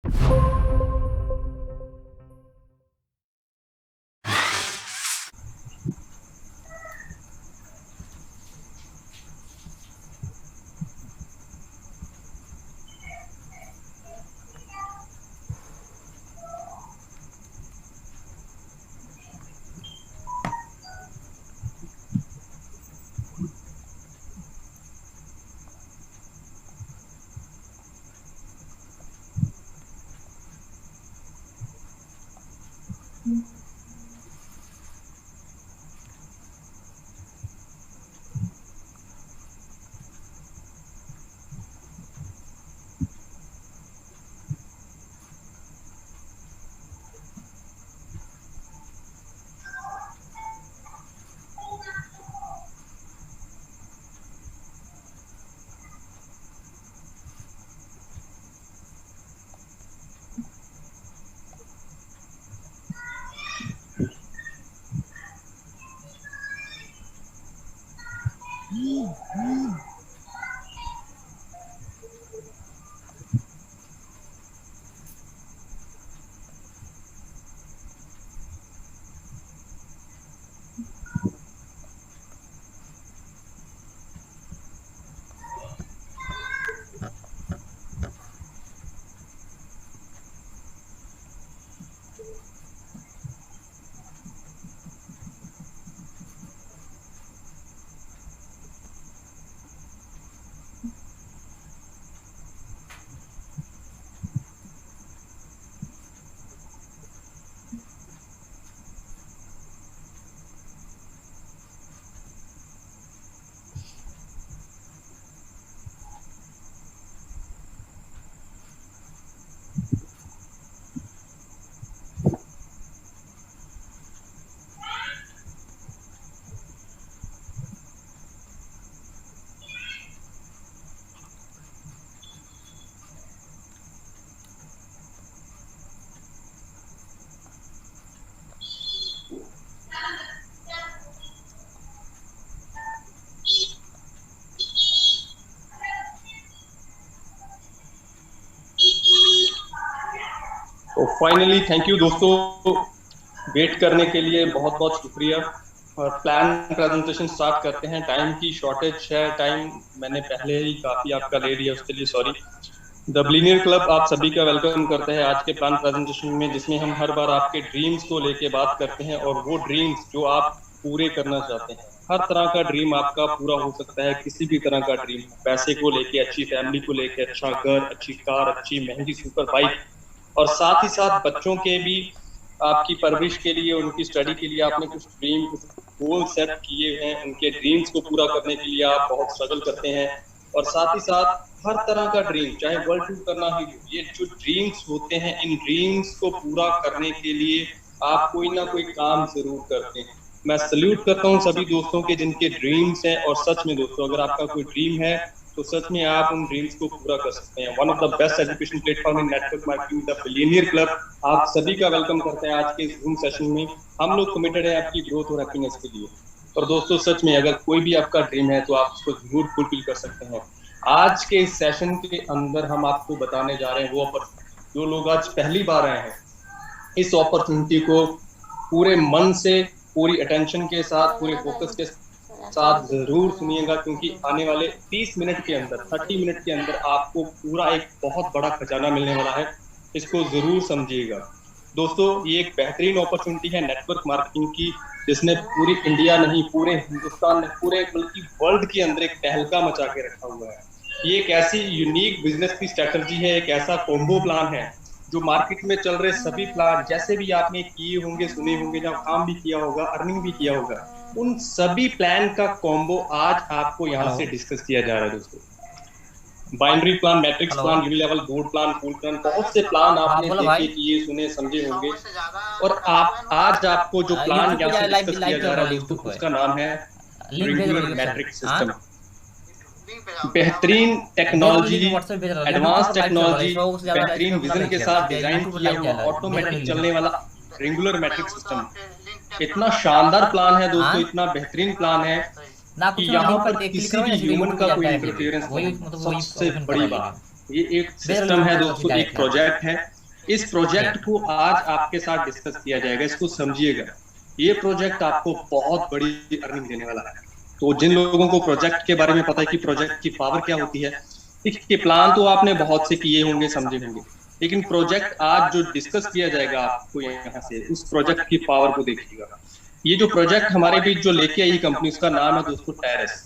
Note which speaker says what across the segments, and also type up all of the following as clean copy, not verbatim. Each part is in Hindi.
Speaker 1: तो फाइनली थैंक यू दोस्तों, वेट करने के लिए बहुत बहुत शुक्रिया। और प्लान प्रेजेंटेशन स्टार्ट करते हैं। टाइम की शॉर्टेज है, टाइम मैंने पहले ही काफी आपका ले लिया, उसके लिए सॉरी। द बिलियनियर क्लब आप सभी का वेलकम करते हैं आज के प्लान प्रेजेंटेशन में, जिसमें हम हर बार आपके ड्रीम्स को लेके बात करते हैं और वो ड्रीम्स जो आप पूरे करना चाहते हैं। हर तरह का ड्रीम आपका पूरा हो सकता है, किसी भी तरह का ड्रीम, पैसे को लेके, अच्छी फैमिली को लेके, अच्छा घर, अच्छी कार, अच्छी महंगी सुपर बाइक, और साथ ही साथ बच्चों के भी आपकी परवरिश के लिए, उनकी स्टडी के लिए आपने कुछ ड्रीम, कुछ गोल सेट किए हैं। उनके ड्रीम्स को पूरा करने के लिए आप बहुत स्ट्रगल करते हैं। और साथ ही साथ हर तरह का ड्रीम, चाहे वर्ल्ड टूर करना ही हो, ये जो ड्रीम्स होते हैं, इन ड्रीम्स को पूरा करने के लिए आप कोई ना कोई काम जरूर करते हैं। मैं सल्यूट करता हूँ सभी दोस्तों के जिनके ड्रीम्स हैं। और सच में दोस्तों, अगर आपका कोई ड्रीम है तो सच में आप उन ड्रीम्स को पूरा कर सकते हैं। One of the best education platform in network marketing, the billionaire club, आप सभी का वेलकम करते हैं आज के जूम सेशन में। हम लोग कमिटेड है आपकी ग्रोथ और हैप्पीनेस के लिए। और दोस्तों सच में अगर कोई भी आपका ड्रीम है तो आप उसको जरूर फुलफिल कर सकते हैं। आज के इस सेशन के अंदर हम आपको बताने जा रहे हैं वो अपॉर्चुनिटी, जो लोग आज पहली बार आए हैं, इस अपॉर्चुनिटी को पूरे मन से, पूरी अटेंशन के साथ, पूरे फोकस के साथ जरूर सुनिएगा, क्योंकि आने वाले 30 मिनट के अंदर, 30 मिनट के अंदर आपको पूरा एक बहुत बड़ा खजाना मिलने वाला है। इसको जरूर समझिएगा दोस्तों। ये एक बेहतरीन अपॉर्चुनिटी है नेटवर्क मार्केटिंग की, जिसने पूरी इंडिया नहीं, पूरे हिंदुस्तान में, पूरे बल्कि वर्ल्ड के अंदर एक तहलका मचा के रखा हुआ है। ये एक ऐसी यूनिक बिजनेस की स्ट्रेटजी है, एक ऐसा कॉम्बो प्लान है जो मार्केट में चल रहे सभी प्लान, जैसे भी आपने किए होंगे, सुने होंगे, जब काम भी किया होगा, अर्निंग भी किया होगा, उन सभी प्लान का कॉम्बो आज आपको यहाँ से डिस्कस किया जा रहा है दोस्तों। Binary plan, matrix plan, unilevel, gold plan, full plan, बहुत से प्लान आपने देखे, किए, सुने, समझे होंगे। और आप आज आपको जो प्लान यहाँ से डिस्कस किया जा रहा है दोस्तों, उसका नाम है रिंगुलर मैट्रिक्स सिस्टम। बेहतरीन टेक्नोलॉजी, एडवांस टेक्नोलॉजी, बेहतरीन विजन के साथ डिजाइन किया हुआ ऑटोमेटिक चलने वाला रिंगुलर मैट्रिक्स सिस्टम। इतना शानदार प्लान है दोस्तों, इतना बेहतरीन प्लान है कि यहाँ पर किसी भी ह्यूमन का कोई इंटरफेरेंस नहीं। सबसे बड़ी बात, ये एक सिस्टम है दोस्तों, एक प्रोजेक्ट है इस प्रोजेक्ट को आज आपके साथ डिस्कस किया जाएगा, इसको समझिएगा। ये प्रोजेक्ट आपको बहुत बड़ी अर्निंग देने वाला है। तो जिन लोगों को प्रोजेक्ट के बारे में पता है कि प्रोजेक्ट की पावर क्या होती है, देखिए प्लान तो आपने बहुत से किए होंगे, समझे होंगे, लेकिन प्रोजेक्ट आज जो डिस्कस किया जाएगा आपको यहाँ से, उस प्रोजेक्ट की पावर को देखिएगा। ये जो प्रोजेक्ट हमारे बीच जो लेके आई कंपनी, उसका नाम है दोस्तों टेरेस।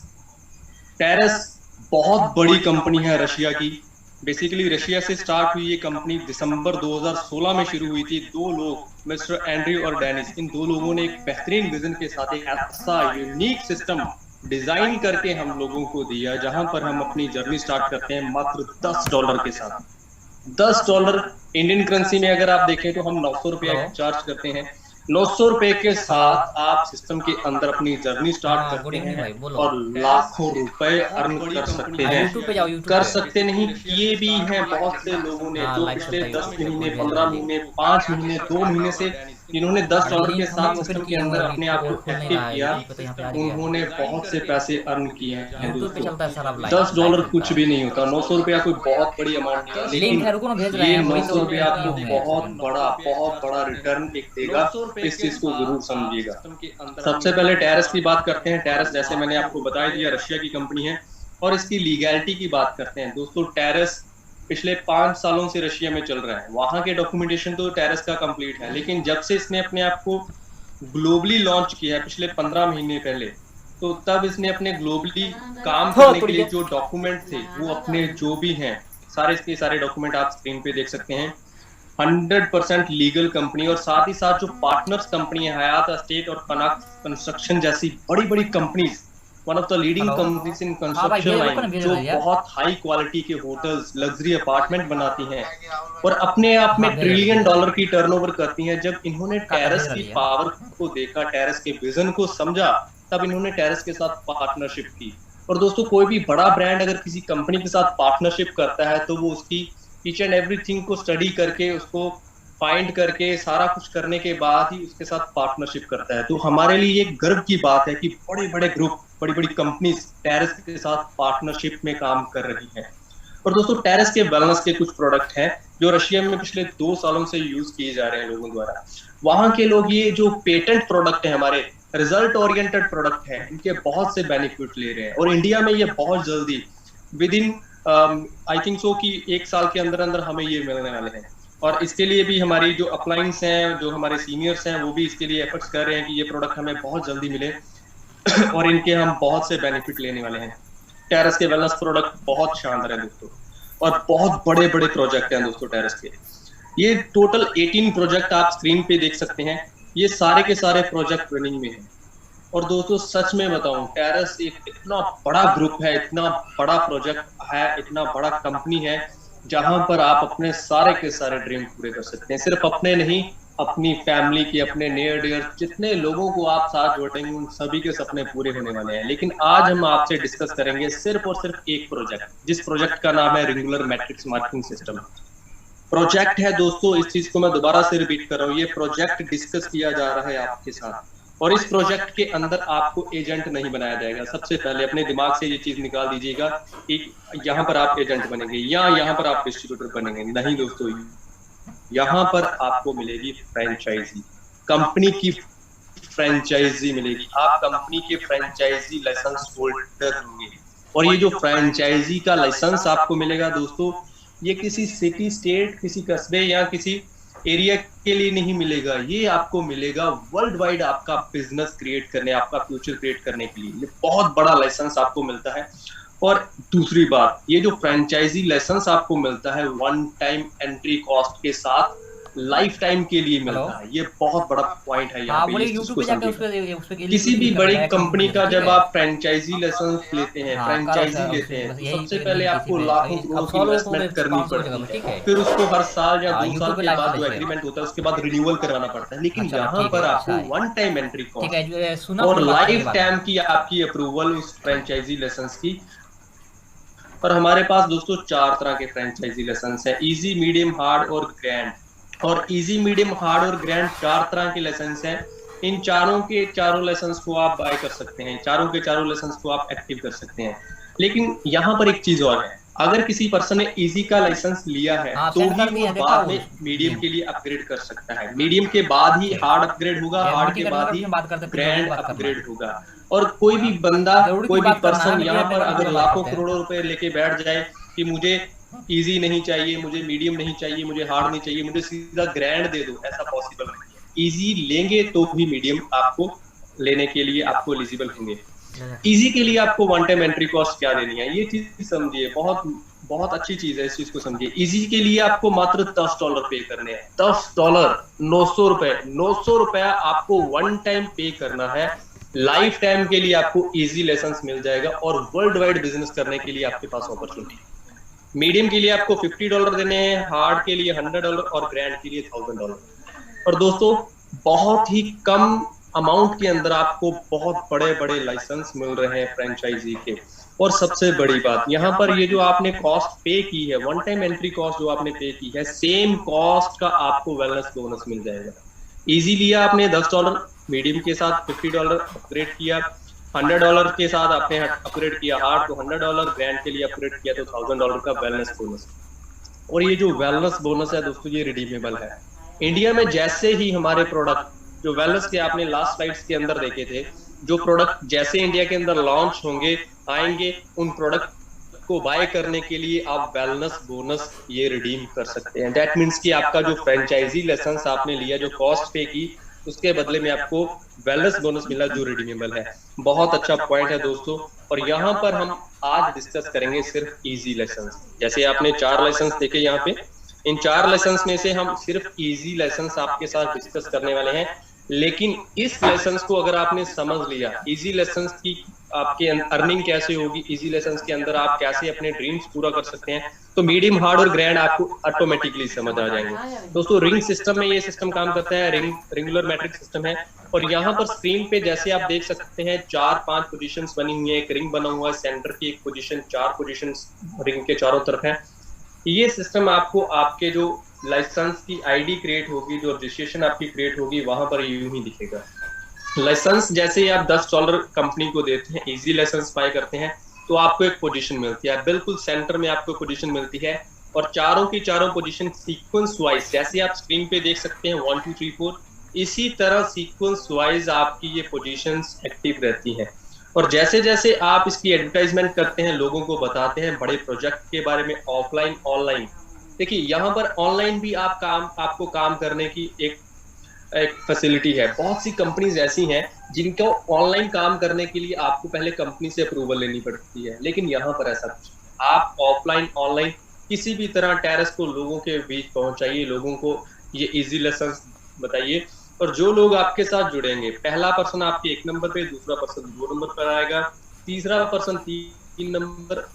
Speaker 1: टेरेस बहुत बड़ी कंपनी है रशिया की। बेसिकली रशिया से स्टार्ट हुई ये कंपनी दिसंबर 2016 में शुरू हुई थी। दो लोग, मिस्टर एंड्रयू और डेनिस, इन दो लोगों ने एक बेहतरीन विजन के साथ एक ऐसा यूनिक सिस्टम डिजाइन करके हम लोगों को दिया, जहां पर हम अपनी जर्नी स्टार्ट करते हैं मात्र $10 के साथ। $10 इंडियन करेंसी में अगर आप देखें तो हम 900 रुपया चार्ज करते हैं। 900 रुपए के साथ आप सिस्टम के अंदर अपनी जर्नी स्टार्ट करते हैं और लाखों रुपए अर्न कर सकते हैं। कर सकते नहीं, किए भी हैं बहुत से लोगों ने, जो पिछले 10 महीने, 15 महीने, 5 महीने, 2 महीने से जिन्होंने $10 के साथ सिस्टम के अंदर अपने आप को एक्टिव किया, उन्होंने बहुत से पैसे अर्न किए हैं दोस्तों। $10 कुछ भी नहीं होता, 900 रुपया कोई बहुत बड़ी अमाउंट नहीं है, लेकिन ये 900 रुपया आपको बहुत बड़ा रिटर्न एक देगा। इस चीज को जरूर समझिएगा। सबसे पहले टेरेस की बात करते हैं। टेरेस, जैसे मैंने आपको बता दिया, रशिया की कंपनी है और इसकी लीगैलिटी की बात करते हैं दोस्तों। टेरेस पिछले 5 सालों से रशिया में चल रहा है। वहां के डॉक्यूमेंटेशन तो टेरेस का कंप्लीट है, लेकिन जब से इसने अपने आप को ग्लोबली लॉन्च किया है पिछले 15 महीने पहले, तो तब इसने अपने ग्लोबली काम करने के लिए जो डॉक्यूमेंट थे, वो अपने जो भी हैं सारे के सारे डॉक्यूमेंट आप स्क्रीन पे देख सकते हैं। 100% लीगल कंपनी, और साथ ही साथ जो पार्टनर्स कंपनी है, हयात एस्टेट और कनक कंस्ट्रक्शन जैसी बड़ी बड़ी companies, one of the leading companies in construction line, जो बहुत हाई क्वालिटी के होटल्स, लग्जरी अपार्टमेंट बनाती हैं और अपने आप में $1 ट्रिलियन की टर्नओवर करती हैं। जब इन्होंने टेरेस की पावर को देखा, टेरेस के विजन को समझा, तब इन्होंने टेरेस के साथ पार्टनरशिप की। और दोस्तों, कोई भी बड़ा ब्रांड अगर किसी कंपनी के साथ पार्टनरशिप करता है, तो वो उसकी ईच एंड एवरीथिंग को स्टडी करके, उसको फाइंड करके, सारा कुछ करने के बाद ही उसके साथ पार्टनरशिप करता है। तो हमारे लिए एक गर्व की बात है कि बड़े बड़े ग्रुप, बड़ी बड़ी कंपनीज टेरेस के साथ पार्टनरशिप में काम कर रही हैं। और दोस्तों, टेरेस के वेलनेस के कुछ प्रोडक्ट हैं जो रशिया में पिछले 2 सालों से यूज किए जा रहे हैं लोगों द्वारा। वहां के लोग ये जो पेटेंट प्रोडक्ट है, हमारे रिजल्ट ओरिएंटेड प्रोडक्ट है, इनके बहुत से बेनिफिट ले रहे हैं। और इंडिया में ये बहुत जल्दी with in I think so कि 1 साल के अंदर अंदर हमें ये मिलने वाले हैं। और इसके लिए भी हमारी जो अपलाइंस हैं, जो हमारे सीनियर्स हैं, वो भी इसके लिए एफर्ट्स कर रहे हैं कि ये प्रोडक्ट हमें बहुत जल्दी मिले और इनके हम बहुत से बेनिफिट लेने वाले हैं। टेरेस के वेलनेस प्रोडक्ट बहुत शानदार है दोस्तों, और बहुत बड़े बड़े प्रोजेक्ट हैं दोस्तों टेरेस के। ये टोटल 18 प्रोजेक्ट आप स्क्रीन पे देख सकते हैं। ये सारे के सारे प्रोजेक्ट रनिंग में हैं। और दोस्तों, सच में बताऊं, टेरेस एक इतना बड़ा ग्रुप है, इतना बड़ा प्रोजेक्ट है, इतना बड़ा कंपनी है, जहां पर आप अपने सारे के सारे ड्रीम पूरे कर सकते हैं। सिर्फ अपने नहीं, अपनी फैमिली के, अपने नियर डियर जितने लोगों को आप साथ जोड़ेंगे, उन सभी के सपने पूरे होने वाले हैं। लेकिन आज हम आपसे डिस्कस करेंगे सिर्फ और सिर्फ एक प्रोजेक्ट, जिस प्रोजेक्ट का नाम है रिंगुलर मैट्रिक्स मार्किंग सिस्टम प्रोजेक्ट है। दोस्तों, इस चीज को मैं दोबारा से रिपीट कर रहा हूँ, ये प्रोजेक्ट डिस्कस किया जा रहा है आपके साथ। और इस प्रोजेक्ट के अंदर आपको एजेंट नहीं बनाया जाएगा। सबसे पहले अपने दिमाग से ये चीज निकाल दीजिएगा कि यहाँ पर आप एजेंट बनेंगे या यहाँ पर आप डिस्ट्रीब्यूटर बनेंगे। नहीं दोस्तों, यहाँ पर आपको मिलेगी फ्रेंचाइजी, कंपनी की फ्रेंचाइजी मिलेगी। आप कंपनी के फ्रेंचाइजी लाइसेंस होल्डर होंगे। और ये जो फ्रेंचाइजी का लाइसेंस आपको मिलेगा दोस्तों, ये किसी सिटी, स्टेट, किसी कस्बे या किसी एरिया के लिए नहीं मिलेगा। ये आपको मिलेगा वर्ल्ड वाइड आपका बिजनेस क्रिएट करने, आपका फ्यूचर क्रिएट करने के लिए। ये बहुत बड़ा लाइसेंस आपको मिलता है। और दूसरी बात, ये जो फ्रेंचाइजी लाइसेंस आपको मिलता है, 1 टाइम एंट्री कॉस्ट के साथ लाइफ टाइम के लिए मिलता है। ये बहुत बड़ा पॉइंट है यहाँ पे। किसी भी बड़ी कंपनी का जब आप फ्रेंचाइजी लाइसेंस लेते हैं, फ्रेंचाइजी लेते हैं, तो सबसे पहले आपको लाखों करोड़ की इन्वेस्टमेंट करनी पड़ती है। फिर उसको हर साल या 2 साल के बाद जो एग्रीमेंट होता है, उसके बाद रिन्यूअल करवाना पड़ता है। लेकिन यहाँ पर आपको 1 टाइम एंट्री कॉस्ट और लाइफ टाइम की आपकी अप्रूवल उस फ्रेंचाइजी लाइसेंस की। और हमारे पास दोस्तों 4 तरह के फ्रेंचाइजी लाइसेंस है, इजी, मीडियम, हार्ड और ग्रैंड। और इजी, मीडियम, हार्ड और ग्रैंड 4 तरह के लाइसेंस हैं। इन चारों के चारों लाइसेंस को आप बाय कर सकते हैं, चारों के चारों लाइसेंस को आप एक्टिव कर सकते हैं। लेकिन यहाँ पर एक चीज और है, अगर किसी पर्सन ने इजी का लाइसेंस लिया है तो
Speaker 2: सेंड
Speaker 1: ही
Speaker 2: कर
Speaker 1: वो
Speaker 2: दिया, देखा
Speaker 1: बाद
Speaker 2: वो
Speaker 1: में मीडियम
Speaker 2: लिंक।
Speaker 1: के लिए अपग्रेड कर सकता है, मीडियम के बाद ही हार्ड अपग्रेड होगा,
Speaker 2: यार
Speaker 1: हार्ड
Speaker 2: मीटिंग
Speaker 1: के
Speaker 2: करने
Speaker 1: बाद
Speaker 2: लगा,
Speaker 1: ही
Speaker 2: बीच में बात करते, कुछ जरूरी
Speaker 1: ग्रैंड
Speaker 2: बात करना है।
Speaker 1: अपग्रेड होगा। और कोई भी बंदा,
Speaker 2: जरूरी कुछ
Speaker 1: कोई भी
Speaker 2: बात करना है,
Speaker 1: पर्सन
Speaker 2: मीटिंग
Speaker 1: यहाँ
Speaker 2: करने
Speaker 1: पर
Speaker 2: के बाद
Speaker 1: अगर
Speaker 2: पूरा बात
Speaker 1: लाखों
Speaker 2: करते हैं।
Speaker 1: करोड़ों रुपए लेके बैठ जाए कि मुझे इजी नहीं चाहिए, मुझे मीडियम नहीं चाहिए, मुझे हार्ड नहीं चाहिए, मुझे सीधा ग्रैंड दे दो, ऐसा पॉसिबल नहीं है। इजी लेंगे तो भी मीडियम आपको लेने के लिए आपको एलिजिबल होंगे। इजी के लिए आपको वन टाइम एंट्री कॉस्ट क्या देनी है, ये चीज समझिए, बहुत बहुत अच्छी चीज है, इस चीज को समझिए। इजी के लिए आपको मात्र $10 पे करने हैं, $10, ₹900, ₹900 आपको वन टाइम पे करना है। लाइफ टाइम के लिए आपको इजी लेसन मिल जाएगा और वर्ल्ड वाइड बिजनेस करने के लिए आपके पास अपॉर्चुनिटी। मीडियम के लिए आपको $50 देने हैं, हार्ड के लिए $100 और ग्रैंड के लिए $1000। और दोस्तों, बहुत ही कम अमाउंट के अंदर आपको बहुत बड़े बड़े लाइसेंस मिल रहे हैं फ्रेंचाइजी के। और सबसे बड़ी बात यहाँ पर, ये जो आपने कॉस्ट पे की है, वन टाइम एंट्री कॉस्ट जो आपने पे की है, सेम कॉस्ट का आपको वेलनेस बोनस मिल जाएगा। इजी लिया आपने $10, मीडियम के साथ $50 अपग्रेड किया, $100 के साथ आपने अपग्रेड किया हार्ड तो $100, ग्रैंड के लिए अपग्रेड किया तो $1000 का वेलनेस बोनस। और ये जो वेलनेस बोनस है दोस्तों, ये रिडीमेबल है। इंडिया में जैसे ही हमारे प्रोडक्ट, जो वेलनेस के आपने लास्ट स्लाइड्स के अंदर देखे थे, जो प्रोडक्ट जैसे इंडिया के अंदर लॉन्च होंगे, आएंगे, उन प्रोडक्ट को बाय करने के लिए आप वेलनेस बोनस ये रिडीम कर सकते हैं। दैट मीन्स कि आपका जो फ्रेंचाइजी लाइसेंस आपने लिया, जो कॉस्ट पे की, उसके बदले में आपको वेलनेस बोनस मिला जो रिडीमेबल है। बहुत अच्छा पॉइंट है दोस्तों। और यहाँ पर हम आज डिस्कस करेंगे सिर्फ इजी लाइसेंस। जैसे आपने 4 लाइसेंस देखे यहाँ पे, इन 4 लाइसेंस में से हम सिर्फ इजी लाइसेंस आपके साथ डिस्कस करने वाले हैं। लेकिन इस लाइसेंस को अगर आपने समझ लिया, इजी लाइसेंस की आपके अर्निंग कैसे होगी, इजी लाइसेंस के अंदर आप कैसे अपने ड्रीम्स पूरा कर सकते हैं, तो मीडियम, हार्ड और ग्रैंड आपको ऑटोमेटिकली समझ आ जाएंगे। दोस्तों, रिंग सिस्टम में ये सिस्टम काम करता है, रिंगुलर मैट्रिक सिस्टम है। और यहाँ पर स्क्रीन पे जैसे आप देख सकते हैं 4-5 पोजीशंस बनी हुई है, एक रिंग बना हुआ है, सेंटर की एक पोजीशन, 4 पोजीशंस रिंग के चारों तरफ है। ये सिस्टम आपको आपके जो लाइसेंस की आईडी क्रिएट होगी, जो रजिस्ट्रेशन आपकी क्रिएट होगी, वहां पर यूं ही दिखेगा। लाइसेंस जैसे ही आप $10 कंपनी को देते हैं, इजी लाइसेंस बाय करते हैं, तो आपको एक पोजीशन मिलती है, बिल्कुल सेंटर में आपको पोजीशन मिलती है। और चारों की चारों पोजीशन सीक्वेंस वाइज, जैसे आप स्क्रीन पे देख सकते हैं 1 2 3 4, इसी तरह सीक्वेंस वाइज आपकी ये पोजीशंस एक्टिव रहती हैं। और जैसे जैसे आप इसकी एडवर्टाइजमेंट करते हैं, लोगों को बताते हैं बड़े प्रोजेक्ट के बारे में, ऑफलाइन ऑनलाइन, देखिए यहाँ पर ऑनलाइन भी आपको काम करने की एक एक फैसिलिटी है। बहुत सी कंपनीज ऐसी हैं जिनको ऑनलाइन काम करने के लिए आपको पहले कंपनी से अप्रूवल लेनी पड़ती है, लेकिन यहाँ पर ऐसा कुछ, आप ऑफलाइन ऑनलाइन किसी भी तरह टेरेस को लोगों के बीच पहुंचाइए, लोगों को ये इजी लेसन बताइए। और जो लोग आपके साथ जुड़ेंगे, पहला पर्सन आपके 1 नंबर पे, दूसरा पर्सन 2 नंबर पर आएगा, तीसरा पर्सन 3 नंबर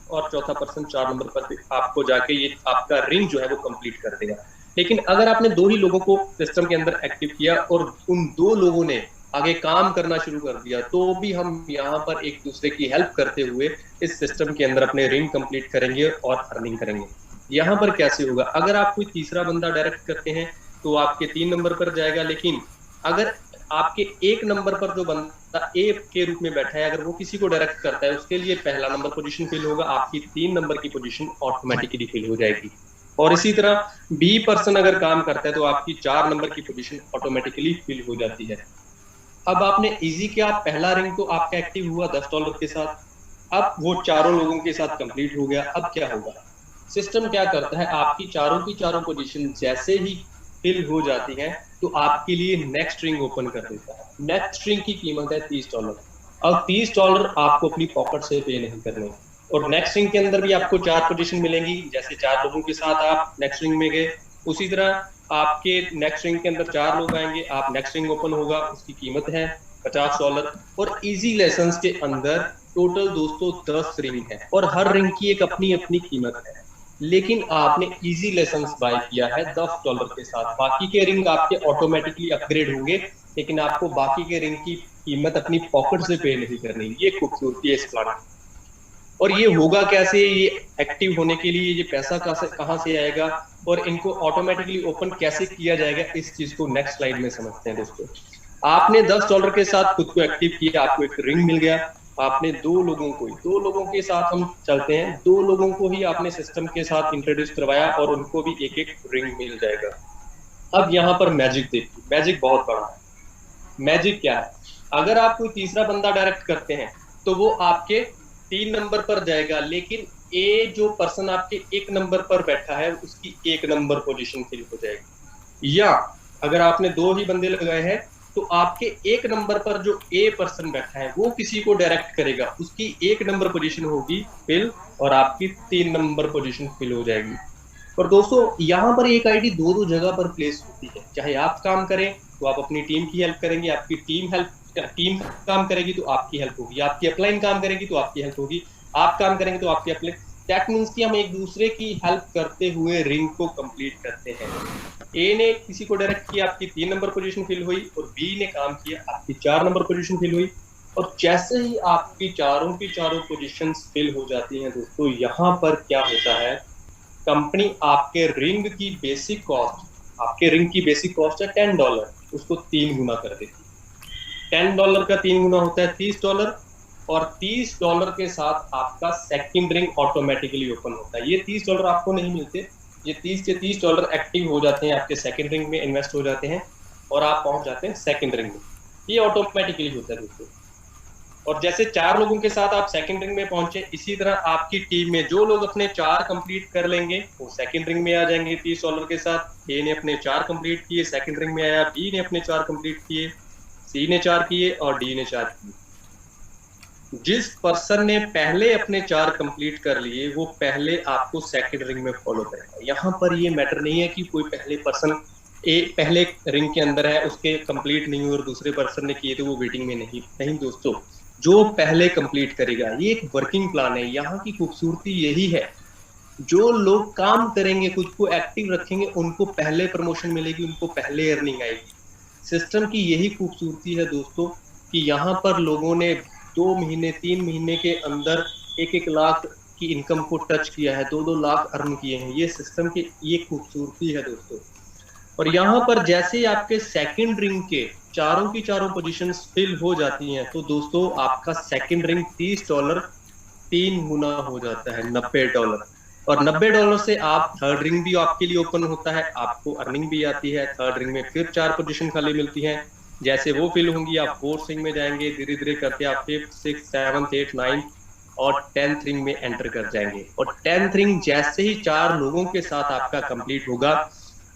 Speaker 1: और चौथा पर्सन 4 नंबर पर आपको जाके ये आपका रिंग जो है वो कंप्लीट कर देगा। लेकिन अगर आपने 2 ही लोगों को सिस्टम के अंदर एक्टिव किया और उन 2 लोगों ने आगे काम करना शुरू कर दिया, तो भी हम यहाँ पर एक दूसरे की हेल्प करते हुए इस सिस्टम के अंदर अपने रिंग कंप्लीट करेंगे और अर्निंग करेंगे। यहाँ पर कैसे होगा, अगर आप कोई तीसरा बंदा डायरेक्ट करते हैं तो आपके 3 नंबर पर जाएगा। लेकिन अगर आपके 1 नंबर पर जो बंदा ए के रूप में बैठा है, अगर वो किसी को डायरेक्ट करता है, उसके लिए पहला नंबर पोजीशन फिल होगा, आपकी 3 नंबर की पोजीशन ऑटोमेटिकली फिल हो जाएगी। और इसी तरह बी पर्सन अगर काम करता है तो आपकी 4 नंबर की पोजीशन ऑटोमेटिकली फिल हो जाती है। अब आपने इजी किया, पहला रिंग तो आपका एक्टिव हुआ $10 के साथ, अब वो चारों लोगों के साथ कंप्लीट हो गया। अब क्या होगा, सिस्टम क्या करता है, आपकी चारों की चारों पोजीशन जैसे ही फिल हो जाती है तो आपके लिए नेक्स्ट रिंग ओपन कर देता है। नेक्स्ट रिंग की कीमत है $30। अब $30 आपको अपनी पॉकेट से पे नहीं करने। और नेक्स्ट रिंग के अंदर भी आपको 4 पोजीशन मिलेंगी, जैसे 4 लोगों के साथ आप नेक्स्ट रिंग में गए, उसी तरह आपके नेक्स्ट रिंग के अंदर 4 लोग आएंगे, आप नेक्स्ट रिंग ओपन होगा, उसकी कीमत है $50। और इजी लेसन के अंदर टोटल दोस्तों 10 रिंग है और हर रिंग की एक अपनी अपनी कीमत है। लेकिन आपने इजी लेसन बाय किया है $10 के साथ, बाकी के रिंग आपके ऑटोमेटिकली अपग्रेड होंगे, लेकिन आपको बाकी के रिंग की कीमत अपनी पॉकेट से पे नहीं करनी। ये खूबसूरती है इस प्लान। और ये होगा कैसे, ये एक्टिव होने के लिए ये पैसा कहाँ से आएगा और इनको ऑटोमेटिकली ओपन कैसे किया जाएगा, इस चीज को नेक्स्ट स्लाइड में समझते हैं दोस्तों। आपने $10 के साथ खुद को एक्टिव किया, आपको एक रिंग मिल गया, आपने दो लोगों के साथ हम चलते हैं, दो लोगों को ही आपने सिस्टम के साथ इंट्रोड्यूस करवाया और उनको भी एक एक रिंग मिल जाएगा। अब यहाँ पर मैजिक देखिए, मैजिक बहुत बड़ा है। मैजिक क्या है, अगर आप कोई तीसरा बंदा डायरेक्ट करते हैं तो वो आपके 3 नंबर पर जाएगा, लेकिन ए जो पर्सन आपके 1 नंबर पर बैठा है उसकी 1 नंबर पोजीशन फिल हो जाएगी। या अगर आपने 2 ही बंदे लगाए हैं तो आपके 1 नंबर पर जो ए पर्सन बैठा है वो किसी को डायरेक्ट करेगा, उसकी 1 नंबर पोजीशन होगी फिल और आपकी 3 नंबर पोजीशन फिल हो जाएगी। और दोस्तों यहाँ पर एक आईडी दो दो जगह पर प्लेस होती है। चाहे आप काम करें तो आप अपनी टीम की हेल्प करेंगे, आपकी टीम काम करेगी तो आपकी हेल्प होगी, आपकी अपलाइन काम करेगी तो आपकी हेल्प होगी, आप काम करेंगे तो आपकी अपलाइन। दैट मीन्स कि हम एक दूसरे की हेल्प करते हुए रिंग को कंप्लीट करते हैं। ए ने किसी को डायरेक्ट किया, आपकी 3 नंबर पोजीशन फिल हुई, और बी ने काम किया, आपकी 4 नंबर पोजीशन फिल हुई। और जैसे ही आपकी चारों की चारों पोजीशन फिल हो जाती हैं दोस्तों, यहाँ पर क्या होता है, कंपनी आपके रिंग की बेसिक कॉस्ट, आपके रिंग की बेसिक कॉस्ट है $10, उसको 3 गुना कर देती है। $10 का 3 गुना होता है $30, और $30 के साथ आपका सेकंड रिंग ऑटोमेटिकली ओपन होता है। ये $30 आपको नहीं मिलते, ये 30 के $30 एक्टिव हो जाते हैं, आपके सेकंड रिंग में इन्वेस्ट हो जाते हैं और आप पहुंच जाते हैं सेकंड रिंग में। ये ऑटोमेटिकली होता है दोस्तों। और जैसे 4 लोगों के साथ आप सेकंड रिंग में पहुंचे, इसी तरह आपकी टीम में जो लोग अपने 4 कंप्लीट कर लेंगे वो सेकंड रिंग में आ जाएंगे $30 के साथ। ए ने अपने 4 कंप्लीट किए, सेकंड रिंग में आया, बी ने अपने 4 कंप्लीट किए, सी ने 4 किए और डी ने 4 किए। जिस पर्सन ने पहले अपने 4 कंप्लीट कर लिए वो पहले आपको सेकंड रिंग में फॉलो करेगा। यहाँ पर ये मैटर नहीं है कि कोई पहले पर्सन पहले रिंग के अंदर है, उसके कंप्लीट नहीं हुए और दूसरे पर्सन ने किए तो वो वेटिंग में नहीं दोस्तों, जो पहले कंप्लीट करेगा। ये एक वर्किंग प्लान है। यहाँ की खूबसूरती यही है, जो लोग काम करेंगे, खुद को एक्टिव रखेंगे, उनको पहले प्रमोशन मिलेगी, उनको पहले अर्निंग आएगी। सिस्टम की यही खूबसूरती है दोस्तों कि यहाँ पर लोगों ने 2 महीने 3 महीने के अंदर 1-1 लाख की इनकम को टच किया है, 2-2 लाख अर्न किए हैं। ये सिस्टम की ये खूबसूरती है दोस्तों। और यहाँ पर जैसे ही आपके सेकंड रिंग के चारों की चारों पोजीशंस फिल हो जाती हैं तो दोस्तों आपका सेकंड रिंग $30 3 गुना हो जाता है $90। और $90 से आप थर्ड रिंग भी आपके लिए ओपन होता है, आपको अर्निंग भी आती है। थर्ड रिंग में फिर 4 पोजीशन खाली मिलती हैं, जैसे वो फिल होंगी आप फोर्थ रिंग में जाएंगे, धीरे धीरे करके आप 5th 6th 7th 8th 9th और 10th रिंग में एंटर कर जाएंगे। और 10th रिंग जैसे ही 4 लोगों के साथ आपका कंप्लीट होगा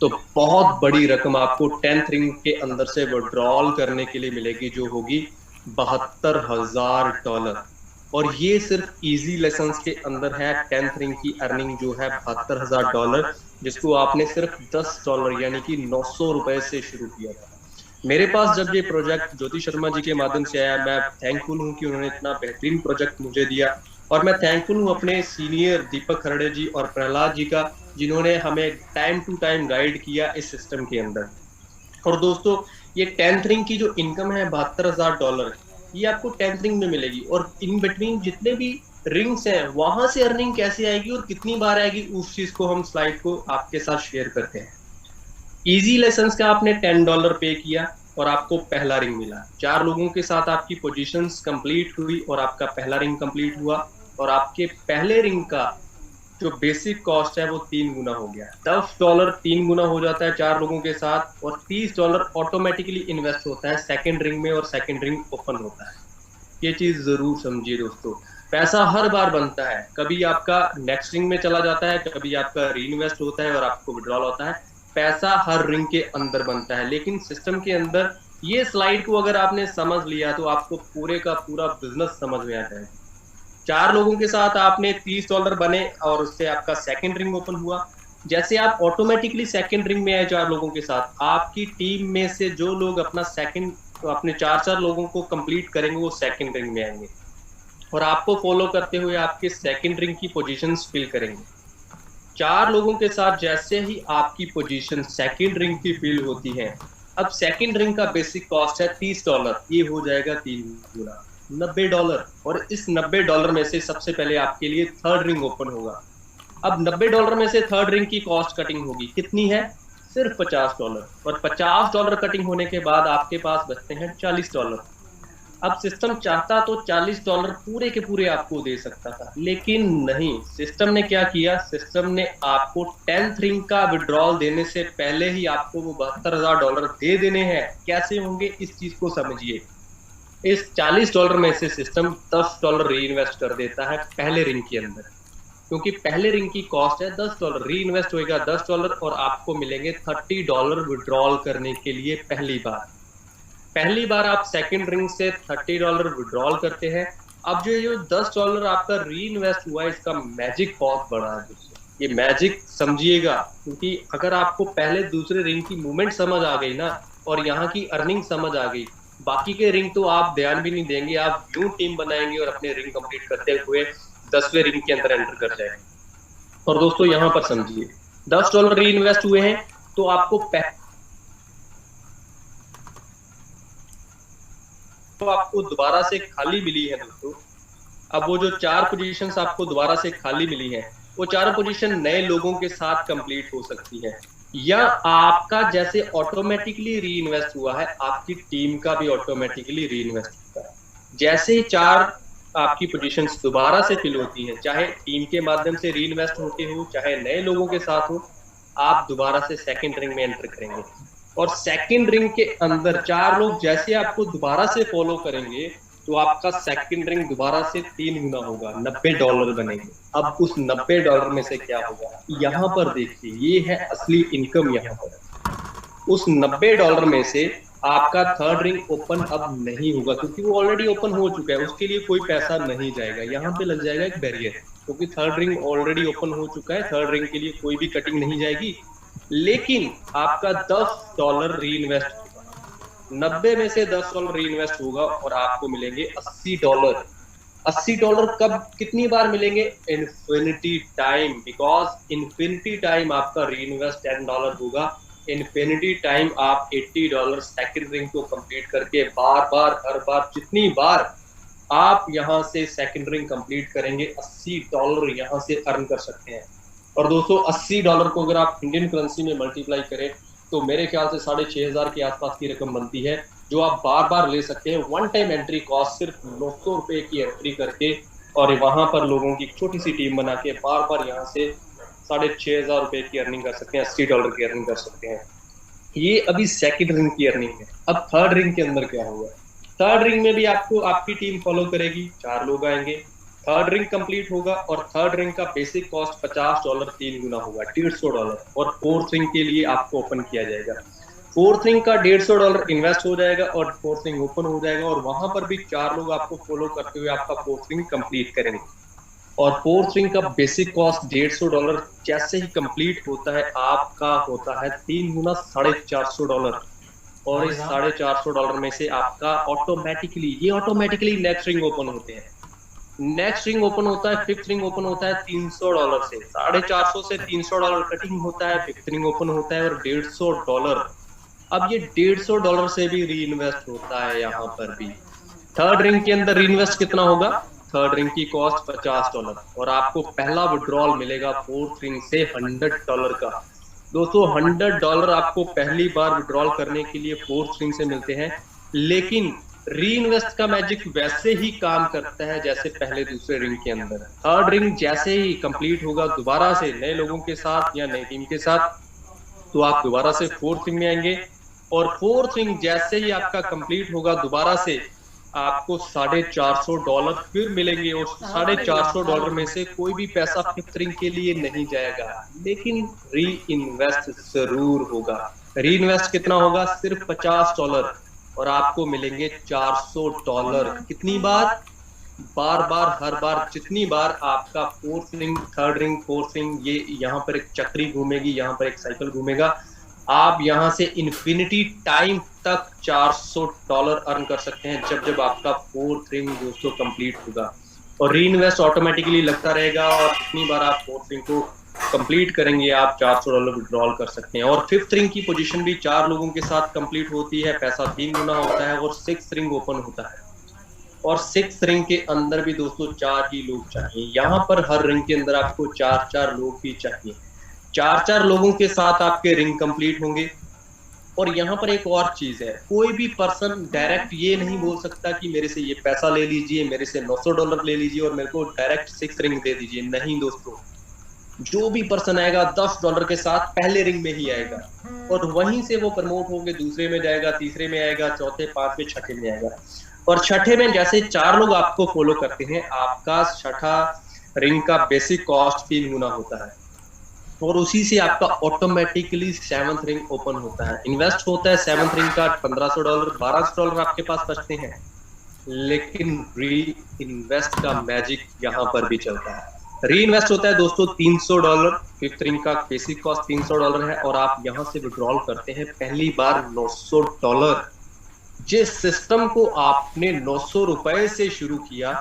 Speaker 1: तो बहुत बड़ी रकम आपको 10th रिंग के अंदर से विड्रॉल करने के लिए मिलेगी, जो होगी $72,000। और ये सिर्फ इजी लेसन्स के अंदर है। 10th रिंग की अर्निंग जो है $72,000, जिसको आपने सिर्फ $10 यानी कि 900 रुपए से शुरू किया था। मेरे पास जब ये प्रोजेक्ट ज्योति शर्मा जी के माध्यम से आया, मैं थैंकफुल हूँ कि उन्होंने इतना बेहतरीन प्रोजेक्ट मुझे दिया। और मैं थैंकफुल हूँ अपने सीनियर दीपक खरड़े जी और प्रहलाद जी का, जिन्होंने हमें टाइम टू टाइम गाइड किया इस सिस्टम के अंदर। और दोस्तों ये 10th रिंग की जो इनकम है $72,000, ये आपको 10th रिंग में मिलेगी। और इन बिटवीन जितने भी रिंग्स हैं वहां से अर्निंग कैसे आएगी और कितनी बार आएगी, उस चीज को हम स्लाइड को आपके साथ शेयर करते हैं। इजी लेसन्स का आपने $10 पे किया और आपको पहला रिंग मिला। 4 लोगों के साथ आपकी पोजीशंस कंप्लीट हुई और आपका पहला रिंग कंप्लीट हुआ, और आपके पहले रिंग का जो बेसिक कॉस्ट है वो 3 गुना हो गया। $10 3 गुना हो जाता है 4 लोगों के साथ, और $30 ऑटोमेटिकली इन्वेस्ट होता है सेकंड रिंग में और सेकंड रिंग ओपन होता है। ये चीज जरूर समझिए दोस्तों, पैसा हर बार बनता है, कभी आपका नेक्स्ट रिंग में चला जाता है, कभी आपका री इन्वेस्ट होता है और आपको विड्रॉल होता है। पैसा हर रिंग के अंदर बनता है, लेकिन सिस्टम के अंदर ये स्लाइड को अगर आपने समझ लिया तो आपको पूरे का पूरा बिजनेस समझ में आ जाएगा। 4 लोगों के साथ आपने $30 बने और उससे आपका सेकंड रिंग ओपन हुआ। जैसे आप ऑटोमेटिकली सेकंड रिंग में आए 4 लोगों के साथ, आपकी टीम में से जो लोग अपना सेकंड तो अपने 4 लोगों को कंप्लीट करेंगे वो सेकंड रिंग में आएंगे और आपको फॉलो करते हुए आपके सेकंड रिंग की पोजीशंस फिल करेंगे। 4 लोगों के साथ जैसे ही आपकी पोजीशन सेकंड रिंग की फिल होती है, अब सेकंड रिंग का बेसिक कॉस्ट है $30, ये हो जाएगा 3 गुना $90। और इस $90 में से सबसे पहले आपके लिए थर्ड रिंग ओपन होगा। अब $90 में से थर्ड रिंग की कॉस्ट कटिंग होगी, कितनी है? सिर्फ $50। और $50 कटिंग होने के बाद आपके पास बचते हैं $40। अब सिस्टम चाहता तो $40 पूरे के पूरे आपको दे सकता था, लेकिन नहीं, सिस्टम ने क्या किया, सिस्टम ने आपको 10th रिंग का विड्रॉल देने से पहले ही आपको वो $72,000 दे देने हैं। कैसे होंगे इस चीज को समझिए। इस $40 में से सिस्टम $10 री इन्वेस्ट कर देता है पहले रिंग के अंदर, क्योंकि पहले रिंग की कॉस्ट है $10, री इन्वेस्ट होएगा $10 और आपको मिलेंगे $30 विड्रॉल करने के लिए पहली बार आप सेकंड रिंग से $30 विड्रॉल करते हैं। अब जो $10 आपका री इन्वेस्ट हुआ है, इसका मैजिक बहुत बड़ा है दोस्तों, ये मैजिक समझिएगा, क्योंकि अगर आपको पहले दूसरे रिंग की मूवमेंट समझ आ गई ना और यहाँ की अर्निंग समझ आ गई, बाकी के रिंग तो आप ध्यान भी नहीं देंगे, आप यूं टीम बनाएंगे और अपने रिंग कंप्लीट करते हुए 10वें रिंग के अंदर एंटर कर जाएंगे। और दोस्तों यहाँ पर समझिए, $10 री इन्वेस्ट हुए हैं तो आपको दोबारा से खाली मिली है दोस्तों। अब वो जो 4 पोजीशंस आपको दोबारा से खाली मिली हैं, वो 4 पोजीशन नए लोगों के साथ कंप्लीट हो सकती है, या आपका जैसे ऑटोमेटिकली री इन्वेस्ट हुआ है, आपकी टीम का भी ऑटोमेटिकली री इन्वेस्ट होता है। जैसे ही 4 आपकी पोजीशंस दोबारा से फिल होती हैं, चाहे टीम के माध्यम से री इन्वेस्ट होते हो, चाहे नए लोगों के साथ हो, आप दोबारा से सेकंड रिंग में एंटर करेंगे। और सेकंड रिंग के अंदर 4 लोग जैसे आपको दोबारा से फॉलो करेंगे, तो आपका सेकंड रिंग दोबारा से 3 गुना होगा, $90 बनेंगे। अब उस $90 में से क्या होगा, यहाँ पर देखिए, ये है असली इनकम। यहाँ पर उस $90 में से आपका थर्ड रिंग ओपन अब नहीं होगा, क्योंकि वो ऑलरेडी ओपन हो चुका है, उसके लिए कोई पैसा नहीं जाएगा। यहाँ पे लग जाएगा एक बैरियर, क्योंकि थर्ड रिंग ऑलरेडी ओपन हो चुका है, थर्ड रिंग के लिए कोई भी कटिंग नहीं जाएगी। लेकिन आपका $10 री इन्वेस्ट होगा, 90 में से $10 री इन्वेस्ट होगा और आपको मिलेंगे $80। $80 कब कितनी बार मिलेंगे, infinity time, because infinity time आपका री इन्वेस्ट $10 होगा। इन्फिनिटी टाइम आप $80 सेकंड रिंग को कंप्लीट करके बार बार हर बार जितनी बार आप यहां से सेकंड रिंग कंप्लीट करेंगे, $80 यहां से अर्न कर सकते हैं। और दोस्तों $80 को अगर आप इंडियन करेंसी में मल्टीप्लाई करें तो मेरे ख्याल से 6,500 के आसपास की रकम बनती है, जो आप बार बार ले सकते हैं। वन टाइम एंट्री कॉस्ट सिर्फ ₹900 की एंट्री करके, और वहां पर लोगों की छोटी सी टीम बना के बार बार यहाँ से ₹6,500 की अर्निंग कर सकते हैं, $80 की अर्निंग कर सकते हैं। ये अभी सेकंड रिंग की अर्निंग है। अब थर्ड रिंग के अंदर क्या होगा, थर्ड रिंग में भी आपको आपकी टीम फॉलो करेगी, 4 लोग आएंगे, थर्ड रिंग कंप्लीट होगा और थर्ड रिंग का बेसिक कॉस्ट $50 3 गुना होगा, $150। और फोर्थ रिंग के लिए आपको ओपन किया जाएगा, फोर्थ रिंग का $150 इन्वेस्ट हो जाएगा और फोर्थ रिंग ओपन हो जाएगा, और वहां पर भी 4 लोग आपको फॉलो करते हुए आपका फोर्थ रिंग कंप्लीट करेंगे। और फोर्थ रिंग का बेसिक कॉस्ट $150 जैसे ही कंप्लीट होता है आपका होता है 3 गुना $450। और इस $450 में से आपका ऑटोमेटिकली नेक्स्ट रिंग ओपन होते हैं, नेक्स्ट रिंग ओपन होता है, फिफ्थ रिंग ओपन होता है $300 से, $450 से $300 कटिंग होता है, फिफ्थ रिंग ओपन होता है और $150। अब ये $150 से भी री इन्वेस्ट होता है यहाँ पर भी। थर्ड रिंग के अंदर री इन्वेस्ट कितना होगा, थर्ड रिंग की कॉस्ट $50 और आपको पहला विड्रॉल मिलेगा फोर्थ रिंग से $100 का। दोस्तों $100 आपको पहली बार विड्रॉल करने के लिए फोर्थ रिंग से मिलते हैं, लेकिन री इन्वेस्ट का मैजिक वैसे ही काम करता है जैसे पहले दूसरे रिंग के अंदर। थर्ड रिंग जैसे ही कंप्लीट होगा दोबारा से नए लोगों के साथ या नई टीम के साथ, तो आप दोबारा से फोर्थ रिंग में आएंगे, और फोर्थ रिंग जैसे ही आपका कंप्लीट होगा दोबारा से आपको $450 फिर मिलेंगे, और $450 में से कोई भी पैसा फिफ्थ रिंग के लिए नहीं जाएगा, लेकिन री इन्वेस्ट जरूर होगा। री इन्वेस्ट कितना होगा, सिर्फ $50, और आपको मिलेंगे $400। कितनी बार, बार बार हर बार जितनी बार आपका fourth ring, third ring, fourth ring, ये यहाँ पर एक चक्री घूमेगी, यहाँ पर एक साइकिल घूमेगा, आप यहाँ से इन्फिनिटी टाइम तक $400 अर्न कर सकते हैं जब जब आपका फोर्थ रिंग दोस्तों कंप्लीट होगा। और री इन्वेस्ट ऑटोमेटिकली लगता रहेगा, और जितनी बार आप फोर्थ रिंग को कंप्लीट करेंगे आप $400 विड्रॉल कर सकते हैं। और फिफ्थ रिंग की पोजीशन भी 4 लोगों के साथ कंप्लीट होती है, पैसा 3 गुना होता है, और सिक्स्थ रिंग ओपन होता है। और सिक्स्थ रिंग के अंदर भी दोस्तों 4 ही लोग चाहिए, यहाँ पर हर रिंग के अंदर आपको 4 लोग ही चाहिए। 4 लोगों के साथ आपके रिंग कंप्लीट होंगे, और यहाँ पर एक और चीज है, कोई भी पर्सन डायरेक्ट ये नहीं बोल सकता कि मेरे से ये पैसा ले लीजिए, मेरे से $900 ले लीजिए और मेरे को डायरेक्ट 6 रिंग दे दीजिए। नहीं दोस्तों, जो भी पर्सन आएगा $10 के साथ पहले रिंग में ही आएगा और वहीं से वो प्रमोट होके दूसरे में जाएगा, तीसरे में आएगा, चौथे, पांचवें, छठे में आएगा। और छठे में जैसे 4 लोग आपको फॉलो करते हैं, आपका छठा रिंग का बेसिक कॉस्ट 3 गुना होता है और उसी से आपका ऑटोमेटिकली 7th रिंग ओपन होता है। इन्वेस्ट होता है 7th रिंग का $1500, $1200 आपके पास बचते हैं। लेकिन री इन्वेस्ट का मैजिक यहाँ पर भी चलता है। री इन्वेस्ट होता है दोस्तों $300, 5th रिंग का बेसिक कॉस्ट $300 है और आप यहाँ से विड्रॉल करते हैं पहली बार $900। जिस सिस्टम को आपने ₹900 से शुरू किया,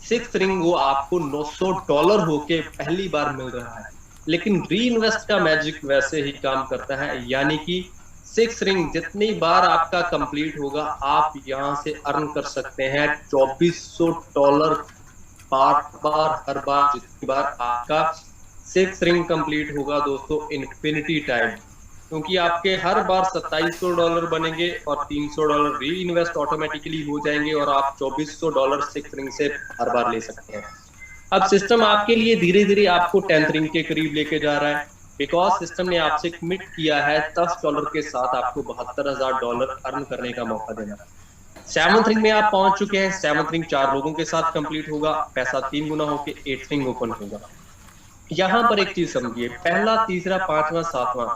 Speaker 1: 6th रिंग वो आपको $900 होके पहली बार मिल रहा है। लेकिन री इन्वेस्ट का मैजिक वैसे ही काम करता है, यानी कि 6 रिंग जितनी बार आपका कंप्लीट होगा, आप यहां से अर्न कर सकते हैं $2400 बार हर बार जितनी बार आपका 6 रिंग कंप्लीट होगा दोस्तों, इन्फिनिटी टाइम। क्योंकि आपके हर बार $2700 बनेंगे और $300 री इन्वेस्ट ऑटोमेटिकली हो जाएंगे और आप $2400 6 रिंग से हर बार ले सकते हैं। अब सिस्टम आपके लिए धीरे धीरे आपको 10th रिंग के करीब लेके जा रहा है, बिकॉज सिस्टम ने आपसे कमिट किया है $10 के साथ आपको $72,000 अर्न करने का मौका देना। 7th रिंग में आप पहुंच चुके हैं। 7th रिंग 4 लोगों के साथ कंप्लीट होगा, पैसा 3 गुना होके 8th रिंग ओपन होगा। यहाँ पर एक चीज समझिए, पहला, तीसरा, पांचवा, सातवां,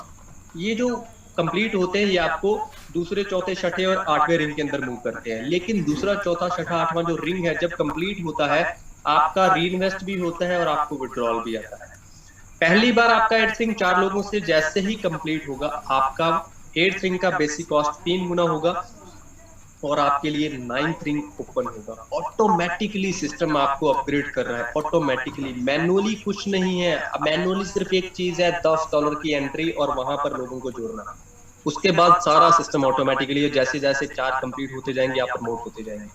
Speaker 1: ये जो कंप्लीट होते हैं ये आपको दूसरे, चौथे, छठे और 8वें रिंग के अंदर मूव करते हैं। लेकिन दूसरा, चौथा, छठा, 8वां जो रिंग है जब कंप्लीट होता है, आपका री इन्वेस्ट भी होता है और आपको विड्रॉल भी आता है। पहली बार आपका 8th रिंग 4 लोगों से जैसे ही कंप्लीट होगा, आपका 8th रिंग का बेसिक कॉस्ट 3 गुना होगा और आपके लिए 9th रिंग ओपन होगा। ऑटोमेटिकली सिस्टम आपको अपग्रेड कर रहा है, ऑटोमेटिकली, मैनुअली कुछ नहीं है। मैनुअली सिर्फ एक चीज है, $10 की एंट्री और वहां पर लोगों को जोड़ना। उसके बाद सारा सिस्टम ऑटोमेटिकली, जैसे जैसे 4 कंप्लीट होते जाएंगे आप प्रमोट होते जाएंगे।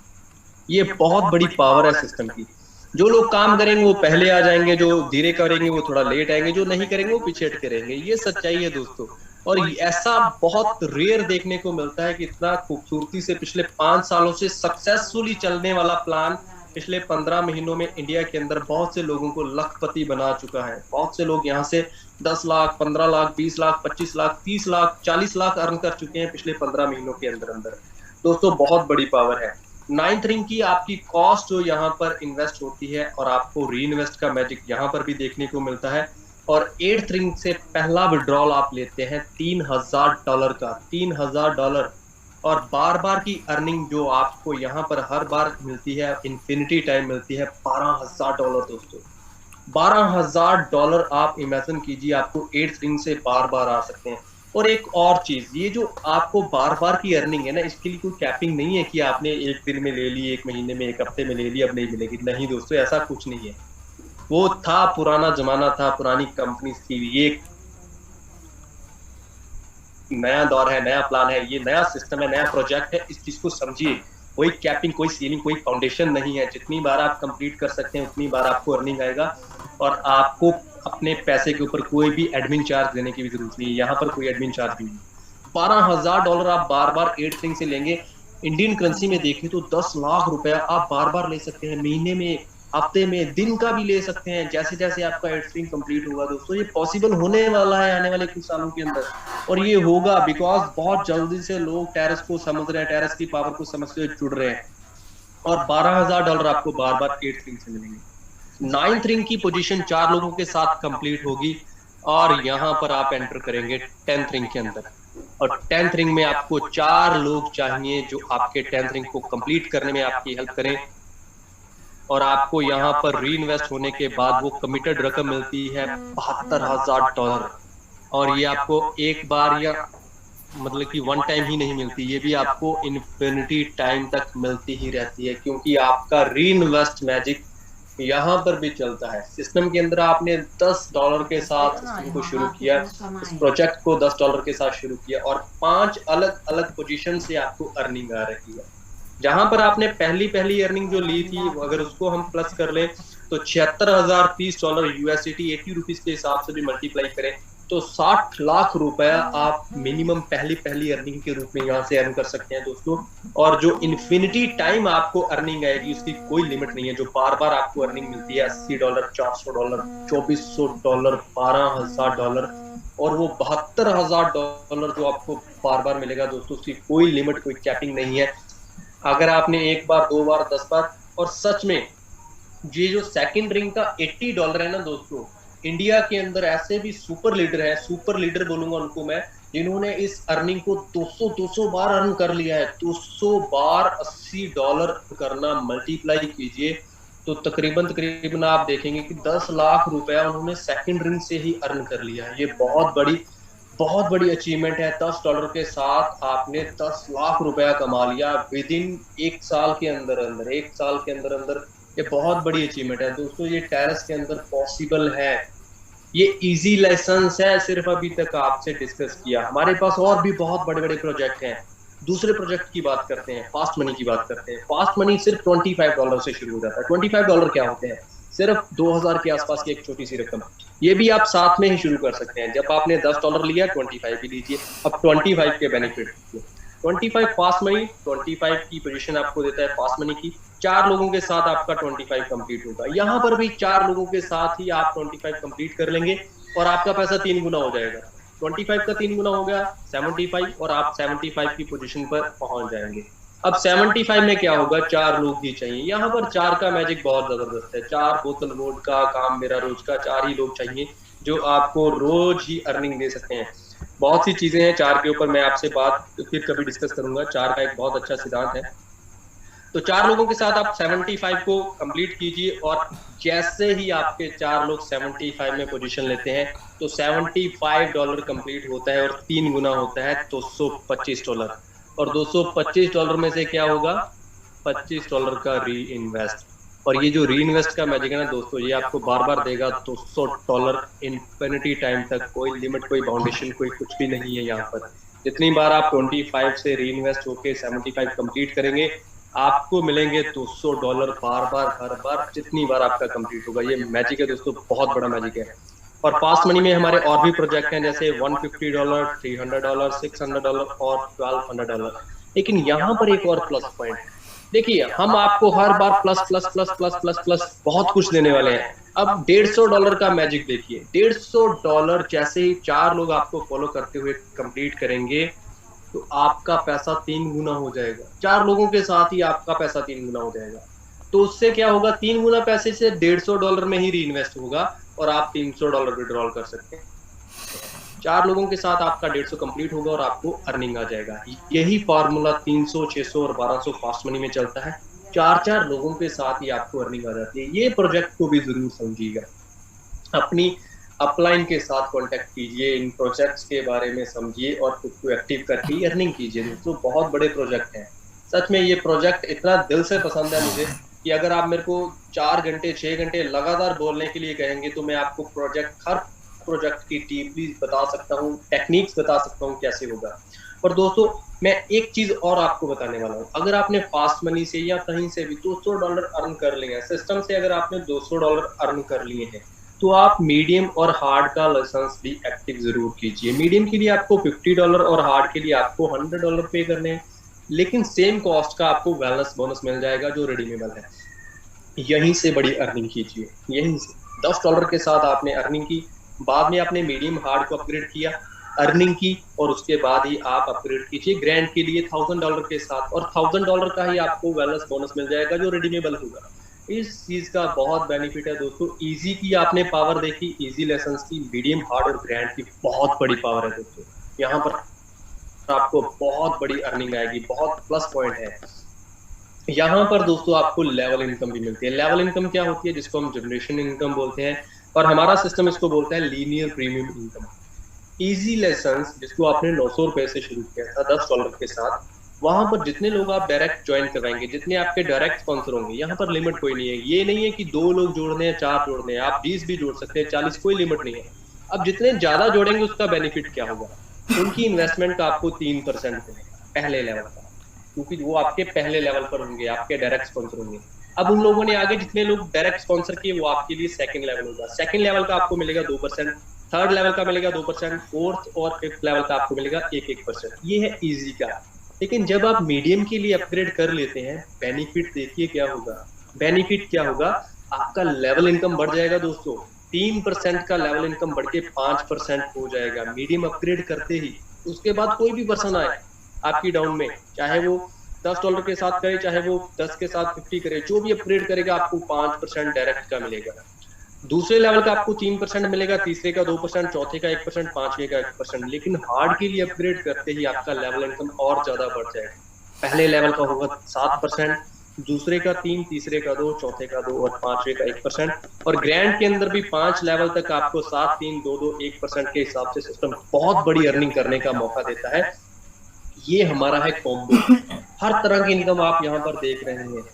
Speaker 1: ये बहुत बड़ी पावर है सिस्टम की। जो लोग काम करेंगे वो पहले आ जाएंगे, जो धीरे करेंगे वो थोड़ा लेट आएंगे, जो नहीं करेंगे वो पीछे हटके रहेंगे। ये सच्चाई है दोस्तों, और ऐसा बहुत रेयर देखने को मिलता है कि इतना खूबसूरती से पिछले 5 सालों से सक्सेसफुली चलने वाला प्लान पिछले 15 महीनों में इंडिया के अंदर बहुत से लोगों को लखपति बना चुका है। बहुत से लोग यहाँ से 10 लाख, 15 लाख, 20 लाख, 25 लाख, 30 लाख, 40 लाख अर्न कर चुके हैं पिछले 15 महीनों के अंदर अंदर। दोस्तों बहुत बड़ी पावर है। 9th रिंग की आपकी कॉस्ट जो यहाँ पर इन्वेस्ट होती है और आपको री इन्वेस्ट का मैजिक यहाँ पर भी देखने को मिलता है। और 8th रिंग से पहला विड्रॉल आप लेते हैं $3000 का, $3000, और बार बार की अर्निंग जो आपको यहाँ पर हर बार मिलती है, इन्फिनिटी टाइम मिलती है, $12000 दोस्तों। $12000 आप इमेजिन कीजिए, आपको 8th रिंग से बार बार आ सकते हैं। और एक और चीज, ये जो आपको बार बार की अर्निंग है ना, इसके लिए कोई कैपिंग नहीं है कि आपने एक दिन में ले ली, एक महीने में, एक हफ्ते में ले ली, अब नहीं मिलेगी। नहीं दोस्तों, ऐसा कुछ नहीं है। वो था पुराना जमाना था, पुरानी कंपनी थी। ये नया दौर है, नया प्लान है, ये नया सिस्टम है, नया प्रोजेक्ट है। इस चीज को समझिए। कोई कैपिंग, कोई सीलिंग, कोई फाउंडेशन नहीं है। जितनी बार आप कंप्लीट कर सकते हैं उतनी बार आपको अर्निंग आएगा और आपको अपने पैसे के ऊपर कोई भी एडमिन चार्ज देने की भी जरूरत नहीं है। यहाँ पर कोई एडमिन चार्ज भी नहीं। $12000 आप बार बार 8th रिंग से लेंगे। इंडियन करेंसी में देखें तो 10 लाख रुपया आप बार बार ले सकते हैं, महीने में, हफ्ते में, दिन का भी ले सकते हैं। जैसे जैसे आपका 8th रिंग कंप्लीट होगा दोस्तों, ये पॉसिबल होने वाला है आने वाले कुछ सालों के अंदर। और ये होगा बिकॉज बहुत जल्दी से लोग टेरेस को समझ रहे हैं, टेरेस की पावर को समझते हुए जुड़ रहे हैं। और $12000 आपको बार बार 8th रिंग से मिलेंगे। 9th रिंग की पोजीशन 4 लोगों के साथ कंप्लीट होगी और यहाँ पर आप एंटर करेंगे 10th रिंग के अंदर। और 10th रिंग में आपको 4 लोग चाहिए जो आपके 10th रिंग को कंप्लीट करने में आपकी हेल्प करें। और आपको यहाँ पर री इन्वेस्ट होने के बाद वो कमिटेड रकम मिलती है $72,000। और ये आपको एक बार या मतलब कि वन टाइम ही नहीं मिलती, ये भी आपको इन्फिनिटी टाइम तक मिलती ही रहती है, क्योंकि आपका री इन्वेस्ट मैजिक यहाँ पर भी चलता है। सिस्टम के अंदर आपने $10 के साथ सिस्टम को शुरू किया, इस प्रोजेक्ट को $10 के साथ शुरू किया और 5 अलग अलग पोजीशन से आपको अर्निंग आ रही है। जहां पर आपने पहली अर्निंग जो ली थी, अगर उसको हम प्लस कर लें तो $76,030 USDT 80 रुपीज के हिसाब से भी मल्टीप्लाई करें तो 60 लाख रुपया आप मिनिमम पहली अर्निंग के रूप में यहाँ से अर्न कर सकते हैं दोस्तों। और जो इन्फिनिटी टाइम आपको अर्निंग आएगी उसकी कोई लिमिट नहीं है। जो बार बार आपको अर्निंग मिलती है $80, $400, $2400, $12,000 और वो $72,000 जो आपको बार बार मिलेगा दोस्तों, उसकी कोई लिमिट कोई कैपिंग नहीं है। अगर आपने एक बार, दो बार, 10 बार, और सच में ये जो सेकंड रिंग का $80 है ना दोस्तों, इंडिया के अंदर ऐसे भी सुपर लीडर है, सुपर लीडर बोलूंगा उनको मैं, जिन्होंने इस अर्निंग को 200 बार अर्न कर लिया है। 200 बार $80 करना, मल्टीप्लाई कीजिए तो तकरीबन आप देखेंगे कि 10 लाख रुपया उन्होंने सेकंड रिंग से ही अर्न कर लिया है। ये बहुत बड़ी अचीवमेंट है। $10 के साथ आपने 10 लाख रुपया कमा लिया विद इन एक साल के अंदर। ये बहुत बड़ी अचीवमेंट है दोस्तों। ये टेरेस के अंदर पॉसिबल है। ये इजी लेसन है, सिर्फ अभी तक आपसे डिस्कस किया। हमारे पास और भी बहुत बड़े बड़े प्रोजेक्ट हैं। दूसरे प्रोजेक्ट की बात करते हैं, फास्ट मनी की बात करते हैं। फास्ट मनी सिर्फ $25 से शुरू हो जाता है। $25 क्या होते हैं? सिर्फ 2000 के आसपास की एक छोटी सी रकम। ये भी आप साथ में ही शुरू कर सकते हैं। जब आपने $10 लिया, 25 भी लीजिए। अब 25 के बेनिफिट, 25 फास्ट मनी, 25 की पोजीशन आपको देता है फास्ट मनी की। 4 लोगों के साथ आपका 25 कंप्लीट होगा। यहाँ पर भी 4 लोगों के साथ ही आप 25 कंप्लीट कर लेंगे और आपका पैसा 3 गुना हो जाएगा। 25 का 3 गुना हो गया 75, और आप 75 की पोजीशन पर पहुंच जाएंगे। अब 75 में क्या होगा? 4 लोग ही चाहिए। यहाँ पर 4 का मैजिक बहुत जबरदस्त है। 4 बोतल वोट का काम मेरा रोज का, 4 ही लोग चाहिए जो आपको रोज ही अर्निंग दे सकते हैं। बहुत सी चीजें हैं 4 के ऊपर, मैं आपसे बात फिर कभी डिस्कस करूंगा। 4 का एक बहुत अच्छा सिद्धांत है। तो 4 लोगों के साथ आप 75 को कंप्लीट कीजिए, और जैसे ही आपके 4 लोग 75 में पोजीशन लेते हैं तो $75 कंप्लीट होता है और 3 गुना होता है $225। और $225 में से क्या होगा? $25 का री इन्वेस्ट। और ये जो री इन्वेस्ट का मैजिक है ना दोस्तों, ये आपको बार बार देगा $200 इन्फिनिटी टाइम तक। कोई लिमिट, कोई बाउंडेशन, कोई कुछ भी नहीं है यहाँ पर। जितनी बार आप 25 से री इन्वेस्ट होके 75 कंप्लीट करेंगे, आपको मिलेंगे $200 बार बार, हर बार, जितनी बार आपका कंप्लीट होगा। ये मैजिक है दोस्तों, बहुत बड़ा मैजिक है। और फास्ट मनी में हमारे और भी प्रोजेक्ट हैं, जैसे $150, $300, $600 और $1200। लेकिन यहाँ पर एक और प्लस पॉइंट, देखिए हम आपको हर बार plus plus plus plus plus plus बहुत कुछ देने वाले हैं। अब $150 का मैजिक देखिए। $150 जैसे ही 4 लोग आपको फॉलो करते हुए कंप्लीट करेंगे तो आपका पैसा 3 गुना हो जाएगा। 4 लोगों के साथ ही आपका पैसा 3 गुना हो जाएगा। तो उससे क्या होगा? 3 गुना पैसे से $150 में ही री इन्वेस्ट होगा और आप $300 विड्रॉल कर सकते हैं। 4 लोगों के साथ आपका 150 कंप्लीट होगा और आपको अर्निंग आ जाएगा। यही फॉर्मूला 300, 600 और 1200 फास्ट मनी में चलता है। 4 लोगों के साथ ही आपको अर्निंग आ जाती है। ये प्रोजेक्ट को भी जरूर समझिएगा। अपनी अपलाइन के साथ कांटेक्ट कीजिए, इन प्रोजेक्ट्स के बारे में समझिए और खुद को एक्टिव करके अर्निंग कीजिए। दोस्तों बहुत बड़े प्रोजेक्ट हैं। सच में ये प्रोजेक्ट इतना दिल से पसंद है मुझे कि अगर आप मेरे को 4 घंटे 6 घंटे लगातार बोलने के लिए कहेंगे तो मैं आपको हर प्रोजेक्ट की डीपली बता सकता हूँ, टेक्निक्स बता सकता हूँ कैसे होगा। और दोस्तों मैं एक चीज और आपको बताने वाला हूँ। अगर आपने फास्ट मनी से या कहीं से भी $200 अर्न कर लिए हैं, सिस्टम से अगर आपने $200 अर्न कर लिए हैं, तो आप मीडियम और हार्ड का लाइसेंस भी एक्टिव जरूर कीजिए। मीडियम के लिए आपको $50 और हार्ड के लिए आपको $100 पे करने हैं, लेकिन सेम कॉस्ट का आपको वेलनेस बोनस मिल जाएगा जो रिडीमेबल है। यहीं से बड़ी अर्निंग कीजिए। यहीं से $10 के साथ आपने अर्निंग की, बाद में आपने मीडियम हार्ड को अपग्रेड किया, अर्निंग की, और उसके बाद ही आप अपग्रेड कीजिए ग्रैंड के लिए $1000 के साथ, और $1000 का ही आपको वेलनेस बोनस मिल जाएगा जो रिडीमेबल होगा। इस चीज का बहुत बेनिफिट है दोस्तों। इजी की आपने पावर देखी, इजी लेसन्स की, मीडियम हार्ड और ग्रैंड की बहुत बड़ी पावर है दोस्तों। यहाँ पर आपको बहुत बड़ी अर्निंग आएगी। बहुत प्लस पॉइंट है यहाँ पर दोस्तों। आपको लेवल इनकम भी मिलती है। लेवल इनकम क्या होती है? जिसको हम जनरेशन इनकम बोलते हैं, और हमारा सिस्टम इसको बोलता है linear premium income. Easy lessons जिसको आपने $900 से शुरू किया था $10 के साथ, वहां पर जितने लोग आप डायरेक्ट ज्वाइन करवाएंगे, जितने आपके डायरेक्ट स्पॉन्सर होंगे, यहाँ पर लिमिट कोई नहीं है। ये नहीं है कि 2 लोग जोड़ने हैं, 4 जोड़ने हैं, आप 20 भी जोड़ सकते हैं, 40, कोई लिमिट नहीं है। अब जितने ज्यादा जोड़ेंगे उसका बेनिफिट क्या होगा? उनकी इन्वेस्टमेंट का आपको 3% मिलेगा पहले लेवल का, क्योंकि वो आपके पहले लेवल पर होंगे, आपके डायरेक्ट स्पॉन्सर होंगे। अब उन लोगों ने आगे जितने लोग डायरेक्ट स्पॉन्सर किए वो आपके लिए सेकंड लेवल होगा। सेकंड लेवल का आपको मिलेगा 2%, थर्ड लेवल का मिलेगा 2%, फोर्थ और फिफ्थ लेवल का आपको मिलेगा 1-1%। ये है इजी का। लेकिन जब आप मीडियम के लिए अपग्रेड कर लेते हैं, बेनिफिट देखिए क्या होगा। बेनिफिट क्या होगा, आपका लेवल इनकम बढ़ जाएगा दोस्तों। 3% का लेवल इनकम बढ़ के 5% हो जाएगा मीडियम अपग्रेड करते ही। उसके बाद कोई भी पर्सन आए आपकी डाउन में, चाहे वो $10 के साथ करे, चाहे वो 10 के साथ 50 करे, जो भी अपग्रेड करेगा आपको 5% डायरेक्ट का मिलेगा। दूसरे लेवल का आपको 3% मिलेगा, तीसरे का 2%, चौथे का 1%, पांचवे का 1%। लेकिन हार्ड के लिए अपग्रेड करते ही आपका लेवल इनकम और ज्यादा बढ़ जाएगा। पहले लेवल का होगा 7%, दूसरे का 3, तीसरे का 2, चौथे का 2 और पांचवे का 1%। और ग्रैंड के अंदर भी 5 लेवल तक आपको 7, 3, 2, 2, 1% के हिसाब से सिस्टम बहुत बड़ी अर्निंग करने का मौका देता है। ये हमारा है कॉम्बो। हर तरह की इनकम आप यहाँ पर देख रहे हैं।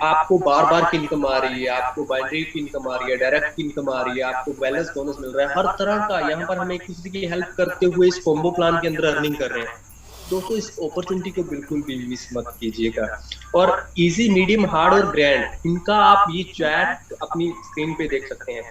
Speaker 1: आपको बार बार की इनकम आ रही है, आपको बाइनरी की इनकम आ रही है, डायरेक्ट की इनकम आ रही है, आपको बैलेंस बोनस मिल रहा है, हर तरह का। यहाँ पर हम एक दूसरे की हेल्प करते हुए इस कॉम्बो प्लान के अंदर अर्निंग कर रहे हैं। दोस्तों इस अपॉर्चुनिटी को बिल्कुल भी मिस मत कीजिएगा। और इजी, मीडियम, हार्ड और ग्रैंड, इनका आप ये चैट अपनी स्क्रीन पे देख सकते हैं।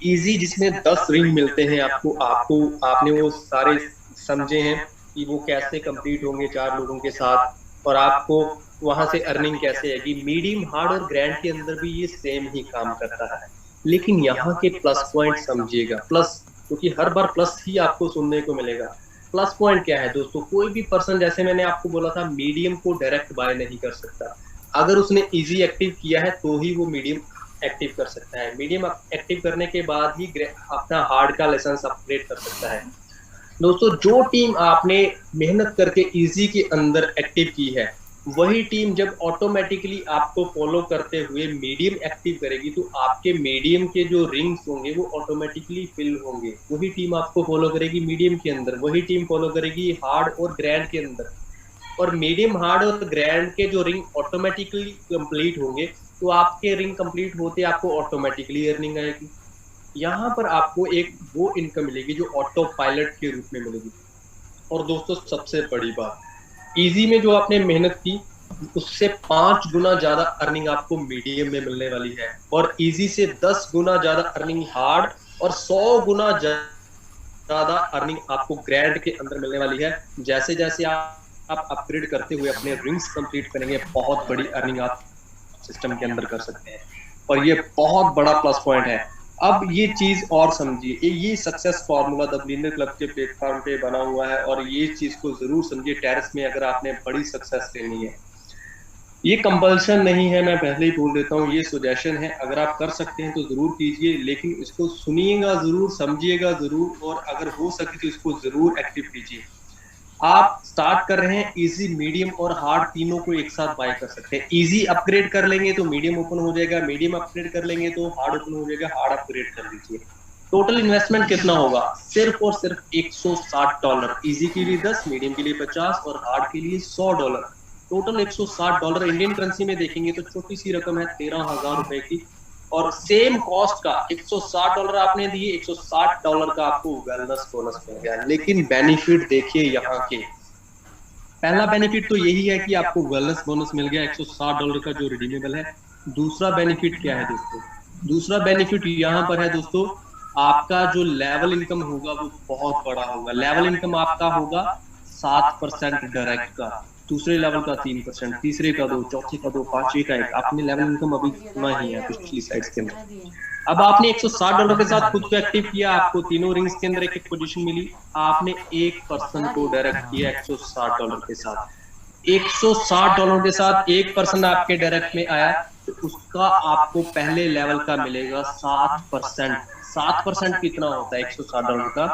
Speaker 1: इजी जिसमें 10 रिंग मिलते हैं आपको आपको आपने वो सारे समझे हैं कि वो कैसे कंप्लीट होंगे 4 लोगों के साथ, और आपको वहां से अर्निंग कैसे आएगी। मीडियम, हार्ड और ग्रैंड के अंदर भी ये सेम ही काम करता है। लेकिन यहाँ के प्लस पॉइंट समझिएगा। प्लस, क्योंकि हर बार प्लस ही आपको सुनने को मिलेगा। प्लस पॉइंट क्या है दोस्तों, कोई भी पर्सन, जैसे मैंने आपको बोला था, मीडियम को डायरेक्ट बाय नहीं कर सकता। अगर उसने इजी एक्टिव किया है तो ही वो मीडियम एक्टिव कर सकता है। मीडियम एक्टिव करने के बाद ही अपना हार्ड का लाइसेंस अपग्रेड कर सकता है। दोस्तों जो टीम आपने मेहनत करके इजी के अंदर एक्टिव की है, वही टीम जब ऑटोमेटिकली आपको फॉलो करते हुए मीडियम एक्टिव करेगी, तो आपके मीडियम के जो रिंग्स होंगे वो ऑटोमेटिकली फिल होंगे। वही टीम आपको फॉलो करेगी मीडियम के अंदर, वही टीम फॉलो करेगी हार्ड और ग्रैंड के अंदर। और मीडियम, हार्ड और ग्रैंड के जो रिंग ऑटोमेटिकली कंप्लीट होंगे, तो आपके रिंग कंप्लीट होते आपको ऑटोमेटिकली अर्निंग आएगी। यहाँ पर आपको एक वो इनकम मिलेगी जो ऑटो पायलट के रूप में मिलेगी। और दोस्तों सबसे बड़ी बात, इजी में जो आपने मेहनत की उससे 5 गुना ज्यादा अर्निंग आपको मीडियम में मिलने वाली है, और इजी से 10 गुना ज्यादा अर्निंग हार्ड, और 100 गुना ज्यादा अर्निंग आपको ग्रैंड के अंदर मिलने वाली है। जैसे जैसे आप अपग्रेड करते हुए अपने रिंग्स कंप्लीट करेंगे, बहुत बड़ी अर्निंग आप सिस्टम के अंदर कर सकते हैं। और ये बहुत बड़ा प्लस पॉइंट है। अब ये चीज और समझिए, ये success formula the billionaire club के प्लेटफॉर्म पे बना हुआ है, और ये चीज को जरूर समझिए। टेरेस में अगर आपने बड़ी सक्सेस लेनी है, ये कंपल्शन नहीं है, मैं पहले ही बोल देता हूँ, ये सजेशन है। अगर आप कर सकते हैं तो जरूर कीजिए, लेकिन इसको सुनिएगा जरूर, समझिएगा जरूर, और अगर हो सके तो इसको जरूर एक्टिव कीजिए। आप स्टार्ट कर रहे हैं, इजी, मीडियम और हार्ड तीनों को एक साथ बाय कर सकते हैं। इजी अपग्रेड कर लेंगे तो मीडियम ओपन हो जाएगा, मीडियम अपग्रेड कर लेंगे तो हार्ड ओपन हो जाएगा, हार्ड अपग्रेड कर लीजिए। टोटल इन्वेस्टमेंट कितना होगा, सिर्फ और सिर्फ $160। इजी के लिए 10, मीडियम के लिए 50 और हार्ड के लिए $100। टोटल $160। इंडियन करेंसी में देखेंगे तो छोटी सी रकम है, 13,000 रुपए की। और सेम कॉस्ट का $160 आपने दिए, $160 का आपको वेलनेस बोनस मिल गया। लेकिन बेनिफिट देखिए यहाँ के, पहला बेनिफिट तो यही है कि आपको वेलनेस बोनस मिल गया $160 का जो रिडीमेबल है। दूसरा बेनिफिट क्या है दोस्तों, दूसरा बेनिफिट यहाँ पर है दोस्तों, आपका जो लेवल इनकम होगा वो बहुत बड़ा होगा। लेवल इनकम आपका होगा 7% डायरेक्ट का, दूसरे लेवल का 3%, तीसरे का 2, चौथे का 2, पांचवे का 1। आपने लेवल इनकम अभी सुना ही है पिछली स्लाइड्स के अंदर। अब आपने $160 के साथ खुद को एक्टिव किया, आपको तीनों रिंग्स के अंदर एक एक पोजीशन मिली। आपने एक पर्सन को डायरेक्ट किया $160 के साथ। $160 के साथ एक पर्सन आपके डायरेक्ट में आया, तो उसका आपको पहले लेवल का मिलेगा 7%। 7% कितना होता है $160 का,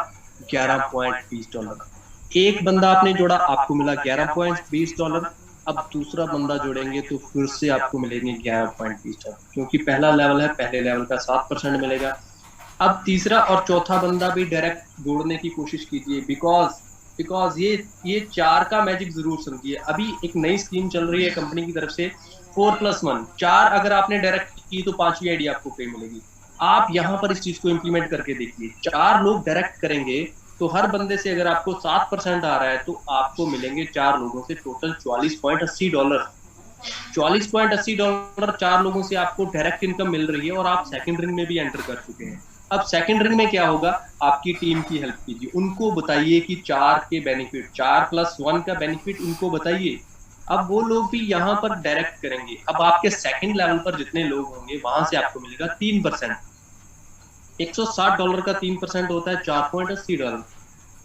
Speaker 1: $11.20। एक बंदा आपने जोड़ा, आपको मिला $11.20। अब दूसरा बंदा जोड़ेंगे तो फिर से आपको मिलेंगे $11.20, क्योंकि पहला लेवल है, पहले लेवल का 7% मिलेगा। अब तीसरा और चौथा बंदा भी डायरेक्ट जोड़ने की कोशिश कीजिए, बिकॉज ये 4 का मैजिक जरूर समझिए। अभी एक नई स्कीम चल रही है कंपनी की तरफ से, 4+1। 4 अगर आपने डायरेक्ट की तो 5वीं आईडी आपको पे मिलेगी। आप यहाँ पर इस चीज को इम्प्लीमेंट करके देखिए। 4 लोग डायरेक्ट करेंगे तो हर बंदे से अगर आपको 7% आ रहा है, तो आपको मिलेंगे 4 लोगों से टोटल $44.80। $44.80 4 लोगों से आपको डायरेक्ट इनकम मिल रही है, और आप सेकंड रिंग में भी एंटर कर चुके हैं। अब सेकंड रिंग में क्या होगा, आपकी टीम की हेल्प कीजिए, उनको बताइए कि 4 के बेनिफिट, 4+1 का बेनिफिट उनको बताइए। अब वो लोग भी यहाँ पर डायरेक्ट करेंगे। अब आपके सेकंड लेवल पर जितने लोग होंगे वहां से आपको मिलेगा 3%। $160 का 3% होता है $4.80।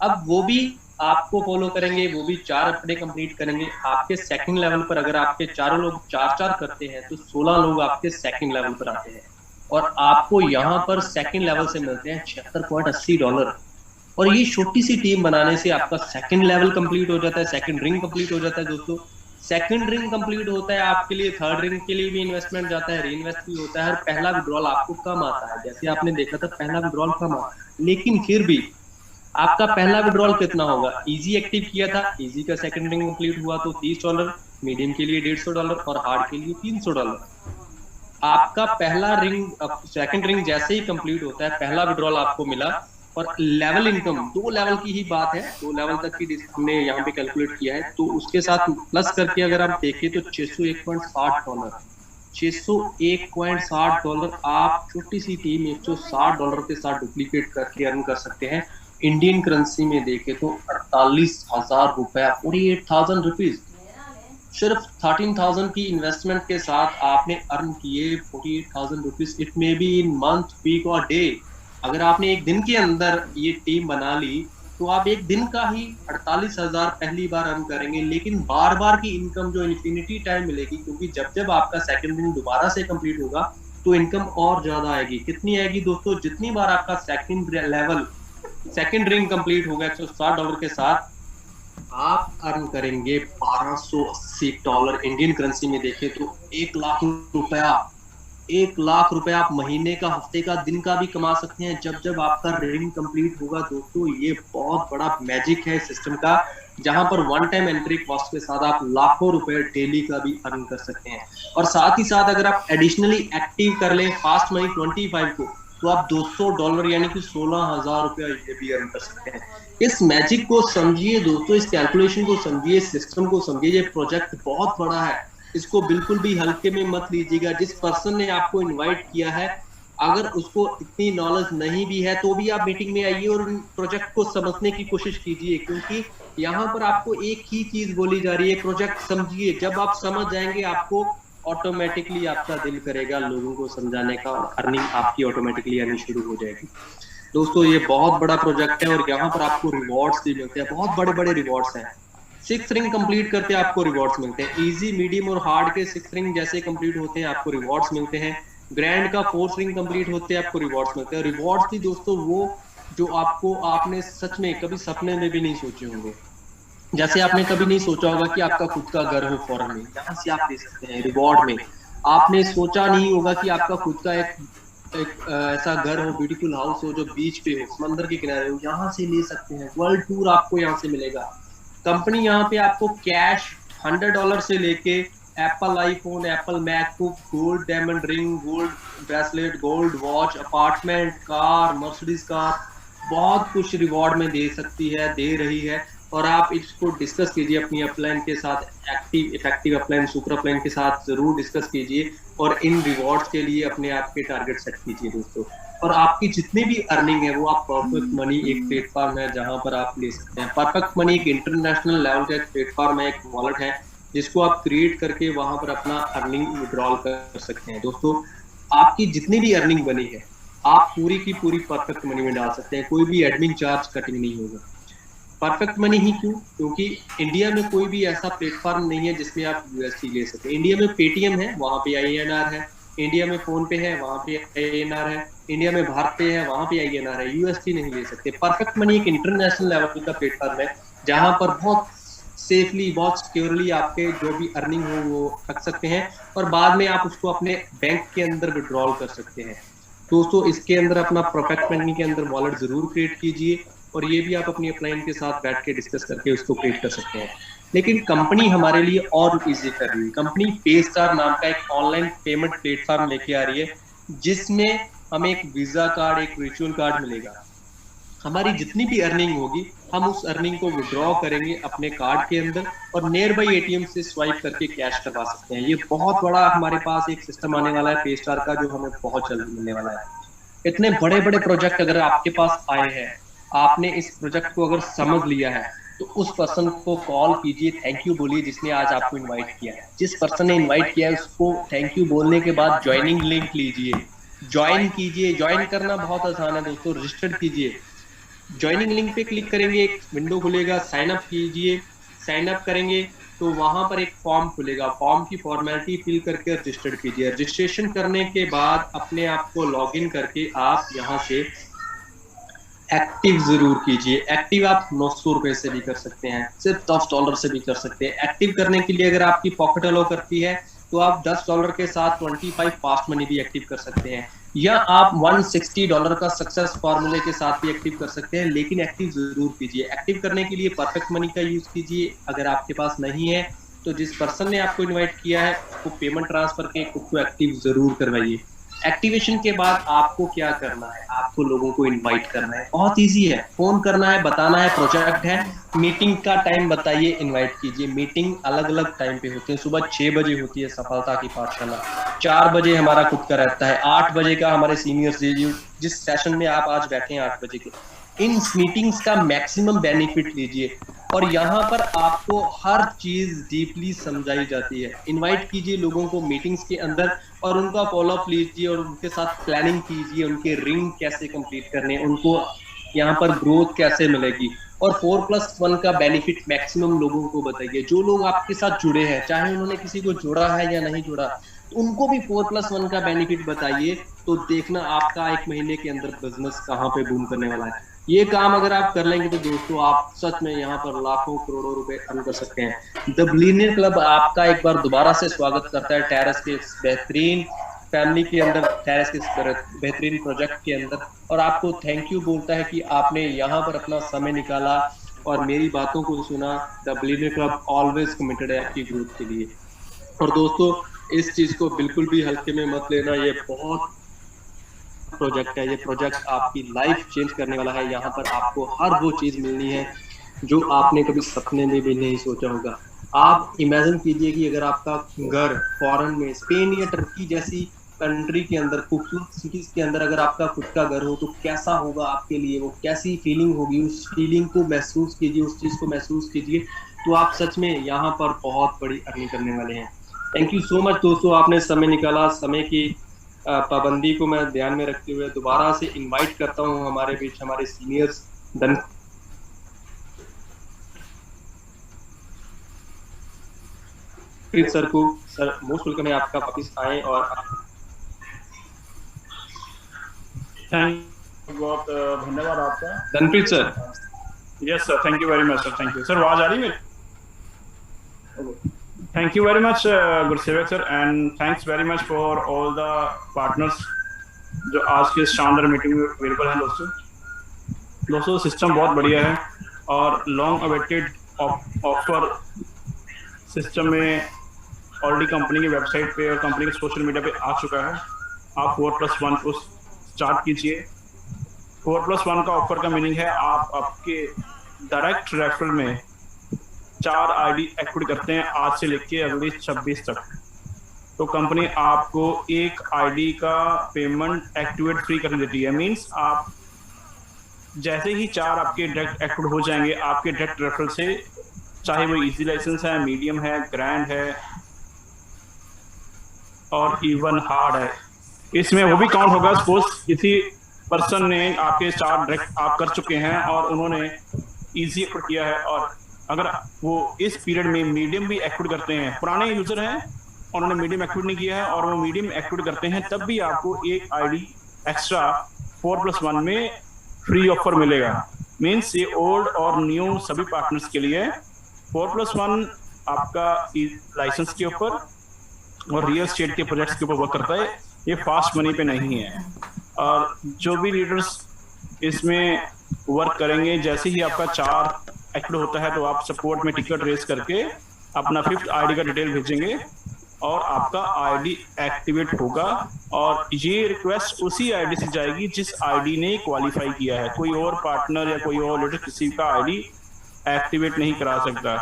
Speaker 1: अब वो भी आपको फॉलो करेंगे, वो भी 4 अपने कंप्लीट करेंगे। आपके सेकंड लेवल पर अगर आपके चारों लोग 4-4 करते हैं तो 16 लोग आपके सेकंड लेवल पर आते हैं, और आपको यहाँ पर सेकंड लेवल से मिलते हैं $76.80। और ये छोटी सी टीम बनाने से आपका सेकंड लेवल कंप्लीट हो जाता है, सेकंड रिंग कंप्लीट हो जाता है दोस्तों। सेकंड रिंग कंप्लीट होता है आपके लिए, थर्ड रिंग के लिए भी इन्वेस्टमेंट जाता है, री इन्वेस्ट भी होता है, और पहला विड्रॉल आपको कम आता है। जैसे आपने देखा था पहला विड्रॉल कम आता है, लेकिन फिर भी आपका पहला विड्रॉल कितना होगा, इजी एक्टिव किया था, इजी का सेकंड रिंग कंप्लीट हुआ तो $30, मीडियम के लिए $150 और हार्ड के लिए $300। आपका पहला रिंग, सेकंड रिंग जैसे ही कंप्लीट होता है, पहला विड्रॉल आपको मिला, और लेवल इनकम 2 लेवल की ही बात है, 2 लेवल तक की हमने यहाँ पे कैलकुलेट किया है, तो उसके साथ प्लस करके अगर आप देखें तो $601.60, $601.60 आप छोटी सी टीम $160 के साथ डुप्लीकेट करके अर्न कर सकते हैं। इंडियन करेंसी में देखें तो 48,000 रुपया, 48,000 रुपीज, सिर्फ 13,000 की इन्वेस्टमेंट के साथ आपने अर्न किए 48,000 rupees. It may be in month, week और डे। अगर आपने एक दिन के अंदर ये टीम बना ली तो आप एक दिन का ही 48,000 पहली बार अर्न करेंगे, लेकिन बार बार की इनकम जो इन्फिनिटी टाइम मिलेगी, क्योंकि जब जब आपका सेकंड दिन दोबारा से कंप्लीट होगा तो इनकम और ज्यादा आएगी। कितनी आएगी दोस्तों, जितनी बार आपका second level, second ring complete होगा $160 के साथ, आप अर्न करेंगे $1280। इंडियन करेंसी में देखें तो 1 लाख रुपया, 1 लाख रुपया आप महीने का, हफ्ते का, दिन का भी कमा सकते हैं जब जब आपका रिंग कंप्लीट होगा दोस्तों। ये बहुत बड़ा मैजिक है इस सिस्टम का, जहां पर वन टाइम एंट्री कॉस्ट के साथ आप लाखों रुपए डेली का भी अर्न कर सकते हैं। और साथ ही साथ अगर आप एडिशनली एक्टिव कर लें फास्ट मनी 25 को, तो आप $200 यानी कि 16,000 रुपया ये भी अर्न कर सकते हैं। इस मैजिक को समझिए दोस्तों, इस कैलकुलेशन को समझिए, इस सिस्टम को समझिए। ये प्रोजेक्ट बहुत बड़ा है, इसको बिल्कुल भी हल्के में मत लीजिएगा। जिस पर्सन ने आपको इनवाइट किया है, अगर उसको इतनी नॉलेज नहीं भी है तो भी आप मीटिंग में आइए और प्रोजेक्ट को समझने की कोशिश कीजिए, क्योंकि यहाँ पर आपको एक ही चीज बोली जा रही है, प्रोजेक्ट समझिए। जब आप समझ जाएंगे आपको ऑटोमेटिकली आपका दिल करेगा लोगों को समझाने का, और अर्निंग आपकी ऑटोमेटिकली आनी शुरू हो जाएगी। दोस्तों ये बहुत बड़ा प्रोजेक्ट है और यहाँ पर आपको रिवॉर्ड्स भी मिलते हैं, बहुत बड़े बड़े रिवॉर्ड्स हैं। 6 रिंग कंप्लीट करते हैं आपको रिवॉर्ड्स मिलते हैं, इजी, मीडियम और हार्ड के 6 रिंग जैसे कंप्लीट होते हैं आपको रिवॉर्ड्स मिलते हैं। ग्रैंड का 4 रिंग कंप्लीट होते हैं आपको रिवॉर्ड्स मिलते हैं। रिवॉर्ड्स भी दोस्तों वो जो आपको, आपने सच में कभी सपने में भी नहीं सोचे होंगे। जैसे आपने कभी नहीं सोचा होगा कि आपका खुद का घर हो फॉरेन में, यहाँ से आप ले सकते हैं रिवॉर्ड में। आपने सोचा नहीं होगा कि आपका खुद का एक ऐसा घर हो, ब्यूटीफुल हाउस हो जो बीच पे हो, समंदर के किनारे हो, यहाँ से ले सकते हैं। वर्ल्ड टूर आपको यहाँ से मिलेगा। कंपनी यहाँ पे आपको कैश $100 से लेके Apple iPhone, Apple MacBook, gold diamond ring, gold bracelet, gold watch, apartment, car, Mercedes car, बहुत कुछ रिवॉर्ड में दे सकती है, दे रही है। और आप इसको डिस्कस कीजिए अपनी अपलाइन के साथ, active effective upline, super upline के साथ जरूर डिस्कस कीजिए, और इन रिवॉर्ड्स के लिए अपने आप के टारगेट सेट कीजिए दोस्तों। और आपकी जितनी भी अर्निंग है वो आप परफेक्ट मनी एक प्लेटफॉर्म है जहां पर आप ले सकते हैं। परफेक्ट मनी एक इंटरनेशनल लेवल का एक प्लेटफॉर्म है, एक वॉलेट है, जिसको आप क्रिएट करके वहां पर अपना अर्निंग विड्रॉल कर सकते हैं। दोस्तों आपकी जितनी भी अर्निंग बनी है आप पूरी की पूरी परफेक्ट मनी में डाल सकते हैं, कोई भी एडमिन चार्ज कटिंग नहीं होगा। परफेक्ट मनी ही क्यों, क्योंकि इंडिया में कोई भी ऐसा प्लेटफॉर्म नहीं है जिसमें आप यूएसडी ले सकते हैं। इंडिया में पेटीएम है, वहां पे आईएनआर है, इंडिया में फोन पे है, वहां पे आईएनआर है, इंडिया में भारत पे है, वहां पे आईएनआर है, यूएसडी नहीं ले सकते। परफेक्ट मनी एक इंटरनेशनल लेवल का प्लेटफॉर्म है जहां पर बहुत सेफली, बहुत सिक्योरली आपके जो भी अर्निंग हो वो रख सकते हैं, और बाद में आप उसको अपने बैंक के अंदर विड्रॉल कर सकते हैं। दोस्तों इसके अंदर अपना परफेक्ट मनी के अंदर वॉलेट जरूर क्रिएट कीजिए, और ये भी आप अपनी अपलाइन के साथ बैठ के डिस्कस करके उसको क्रिएट कर सकते हैं। लेकिन कंपनी हमारे लिए और इजी कर रही है। कंपनी पेस्टार नाम का एक ऑनलाइन पेमेंट प्लेटफॉर्म लेके आ रही है, जिसमें हमें एक वीजा कार्ड, एक वर्चुअल कार्ड मिलेगा। हमारी जितनी भी अर्निंग होगी हम उस अर्निंग को विड्रॉ करेंगे अपने कार्ड के अंदर, और नियर बाई एटीएम से स्वाइप करके कैश करवा सकते हैं। ये बहुत बड़ा हमारे पास एक सिस्टम आने वाला है पेस्टार का, जो हमें बहुत जल्द मिलने वाला है। इतने बड़े बड़े प्रोजेक्ट अगर आपके पास आए हैं, आपने इस प्रोजेक्ट को अगर समझ लिया है, तो उस पर्सन को कॉल कीजिए, थैंक यू बोलिए जिसने आज आपको इनवाइट किया है। जिस पर्सन ने इनवाइट किया है उसको थैंक यू बोलने के बाद ज्वाइनिंग लिंक लीजिए, ज्वाइन कीजिए। ज्वाइन करना बहुत आसान है दोस्तों, रजिस्टर कीजिए। ज्वाइनिंग लिंक पे क्लिक करेंगे, एक विंडो खुलेगा, साइन अप कीजिए। साइन अप करेंगे तो वहां पर एक फॉर्म खुलेगा, फॉर्म की फॉर्मेलिटी फिल करके रजिस्टर कीजिए। रजिस्ट्रेशन करने के बाद अपने आप को लॉग इन करके आप यहाँ से एक्टिव जरूर कीजिए। एक्टिव आप 900 रुपए से भी कर सकते हैं, सिर्फ $10 से भी कर सकते हैं। एक्टिव करने के लिए अगर आपकी पॉकेट अलाउ करती है तो आप $10 के साथ 25 फास्ट मनी भी एक्टिव कर सकते हैं, या आप $160 का सक्सेस फॉर्मूले के साथ भी एक्टिव कर सकते हैं। लेकिन एक्टिव जरूर कीजिए। एक्टिव करने के लिए परफेक्ट मनी का यूज कीजिए। अगर आपके पास नहीं है तो जिस पर्सन ने आपको इन्वाइट किया है उसको पेमेंट ट्रांसफर के खुद को एक्टिव जरूर करवाइए। एक्टिवेशन के बाद आपको क्या करना है, आपको लोगों को इनवाइट करना है। बहुत इजी है, फोन करना है, बताना है प्रोजेक्ट है, मीटिंग का टाइम बताइए, इनवाइट कीजिए। मीटिंग अलग अलग टाइम पे होती है, सुबह 6 बजे होती है सफलता की पाठशाला, 4 बजे हमारा खुद का रहता है, 8 बजे का हमारे सीनियर्स जिस सेशन में आप आज बैठे हैं 8 बजे के। इन मीटिंग्स का मैक्सिमम बेनिफिट लीजिए और यहाँ पर आपको हर चीज डीपली समझाई जाती है। इनवाइट कीजिए लोगों को मीटिंग्स के अंदर और उनका फॉलोअप लीजिए और उनके साथ प्लानिंग कीजिए, उनके रिंग कैसे कंप्लीट करने, उनको यहाँ पर ग्रोथ कैसे मिलेगी। और 4+1 का बेनिफिट मैक्सिमम लोगों को बताइए। जो लोग आपके साथ जुड़े हैं, चाहे उन्होंने किसी को जोड़ा है या नहीं जोड़ा, तो उनको भी 4+1 का बेनिफिट बताइए। तो देखना आपका 1 महीने के अंदर बिजनेस कहाँ पे बूम करने वाला है। ये काम अगर आप कर लेंगे तो दोस्तों आप सच में यहाँ पर लाखों करोड़ों रुपए अर्न कर सकते हैं। द बिलियनियर क्लब आपका एक बार दोबारा से स्वागत करता है टेरेस के इस बेहतरीन फैमिली के अंदर, टेरेस के इस बेहतरीन प्रोजेक्ट के अंदर, और आपको थैंक यू बोलता है कि आपने यहाँ पर अपना समय निकाला और मेरी बातों को सुना। The billionaire club always committed है आपकी ग्रोथ के लिए। और दोस्तों इस चीज को बिल्कुल भी हल्के में मत लेना, ये बहुत प्रोजेक्ट है, ये प्रोजेक्ट आपकी लाइफ चेंज करने वाला है। यहाँ पर आपको हर वो चीज मिलनी है जो आपने कभी सपने में भी नहीं सोचा होगा। आप इमेजिन कीजिए कि अगर आपका घर फॉरेन में, स्पेन या टर्की जैसी कंट्री के अंदर, खूबसूरत सिटीज के अंदर अगर आपका खुद का घर हो तो कैसा होगा आपके लिए, वो कैसी फीलिंग होगी। उस फीलिंग को महसूस कीजिए, उस चीज को महसूस कीजिए, तो आप सच में यहाँ पर बहुत बड़ी अर्निंग करने वाले हैं। थैंक यू सो मच दोस्तों, आपने समय निकाला। समय की पाबंदी को मैं ध्यान में रखते हुए दोबारा से इनवाइट करता हूँ हमारे बीच हमारे सीनियर्स धनप्रीत सर को। सर मोस्ट वेलकम है, आपका वापिस आए। और
Speaker 2: बहुत धन्यवाद आपका
Speaker 1: Dhanpreet sir.
Speaker 2: Yes sir, thank you very much sir. Thank you sir. आवाज आ रही है? Thank you very much, Gursevat sir, and thanks very much for all the partners जो आज के शानदार मीटिंग में अवेलेबल हैं। दोस्तों सिस्टम बहुत बढ़िया है और लॉन्ग अवेटेड ऑफर सिस्टम में ऑलरेडी कंपनी की वेबसाइट पे और कंपनी के सोशल मीडिया पे आ चुका है। आप 4+1 को स्टार्ट कीजिए। 4+1 का ऑफर का मीनिंग है आप आपके डायरेक्ट रेफरल में 4 आईडी एक्टिवेट करते हैं आज से लेके अगले 26 तक, तो कंपनी आपको 1 आईडी का पेमेंट एक्टिवेट फ्री कर देती है। मींस आप जैसे ही 4 आपके डायरेक्ट एक्टिवेट हो जाएंगे आपके डायरेक्ट रेफरल से, चाहे वो इजी लाइसेंस है, मीडियम है, ग्रैंड है और इवन हार्ड है, इसमें वो भी काउंट होगा। सपोज किसी पर्सन ने आपके 4 डायरेक्ट आप कर चुके हैं और उन्होंने इजी एक्टिवेट किया है, और अगर वो इस पीरियड में मीडियम भी एक्टिवेट करते हैं, पुराने यूजर हैं उन्होंने मीडियम एक्टिवेट नहीं किया है और वो मीडियम एक्टिवेट करते हैं, तब भी आपको 1 आईडी एक्स्ट्रा 4+1 में फ्री ऑफर मिलेगा। मींस ये ओल्ड और न्यू सभी पार्टनर्स के लिए 4+1 आपका लाइसेंस के ऊपर और रियल एस्टेट के प्रोजेक्ट्स के ऊपर वर्क करता है। ये फास्ट मनी पे नहीं है। और जो भी लीडर्स इसमें वर्क करेंगे, जैसे ही आपका 4 एक्टिवेट होता है तो आप सपोर्ट में टिकट रेस करके अपना 5th आईडी का डिटेल भेजेंगे और आपका आईडी एक्टिवेट होगा। और ये रिक्वेस्ट उसी आईडी से जाएगी जिस आईडी ने क्वालिफाई किया है। कोई और पार्टनर या कोई और लीडर किसी का आईडी एक्टिवेट नहीं करा सकता।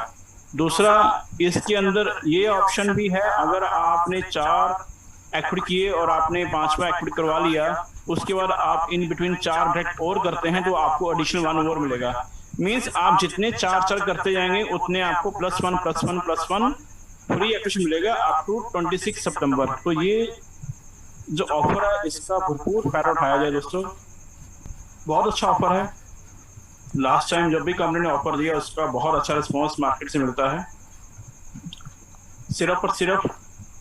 Speaker 2: दूसरा, इसके अंदर ये ऑप्शन भी है, अगर आपने 4 एक्टिवेट किए और आपने 5वां एक्टिवेट करवा लिया उसके बाद आप इन बिटवीन 4 डायरेक्ट और करते हैं तो आपको एडिशनल 1 और मिलेगा। मींस आप जितने 4 करते जाएंगे उतने आपको +1 फ्री एक्सेस मिलेगा अप टू 26 सितंबर। तो ये जो ऑफर है इसका भरपूर फायदा उठाया जाए दोस्तों, बहुत अच्छा ऑफर है। लास्ट टाइम जब भी कंपनी ने ऑफर दिया उसका बहुत अच्छा रिस्पॉन्स मार्केट से मिलता है। सिर्फ और सिर्फ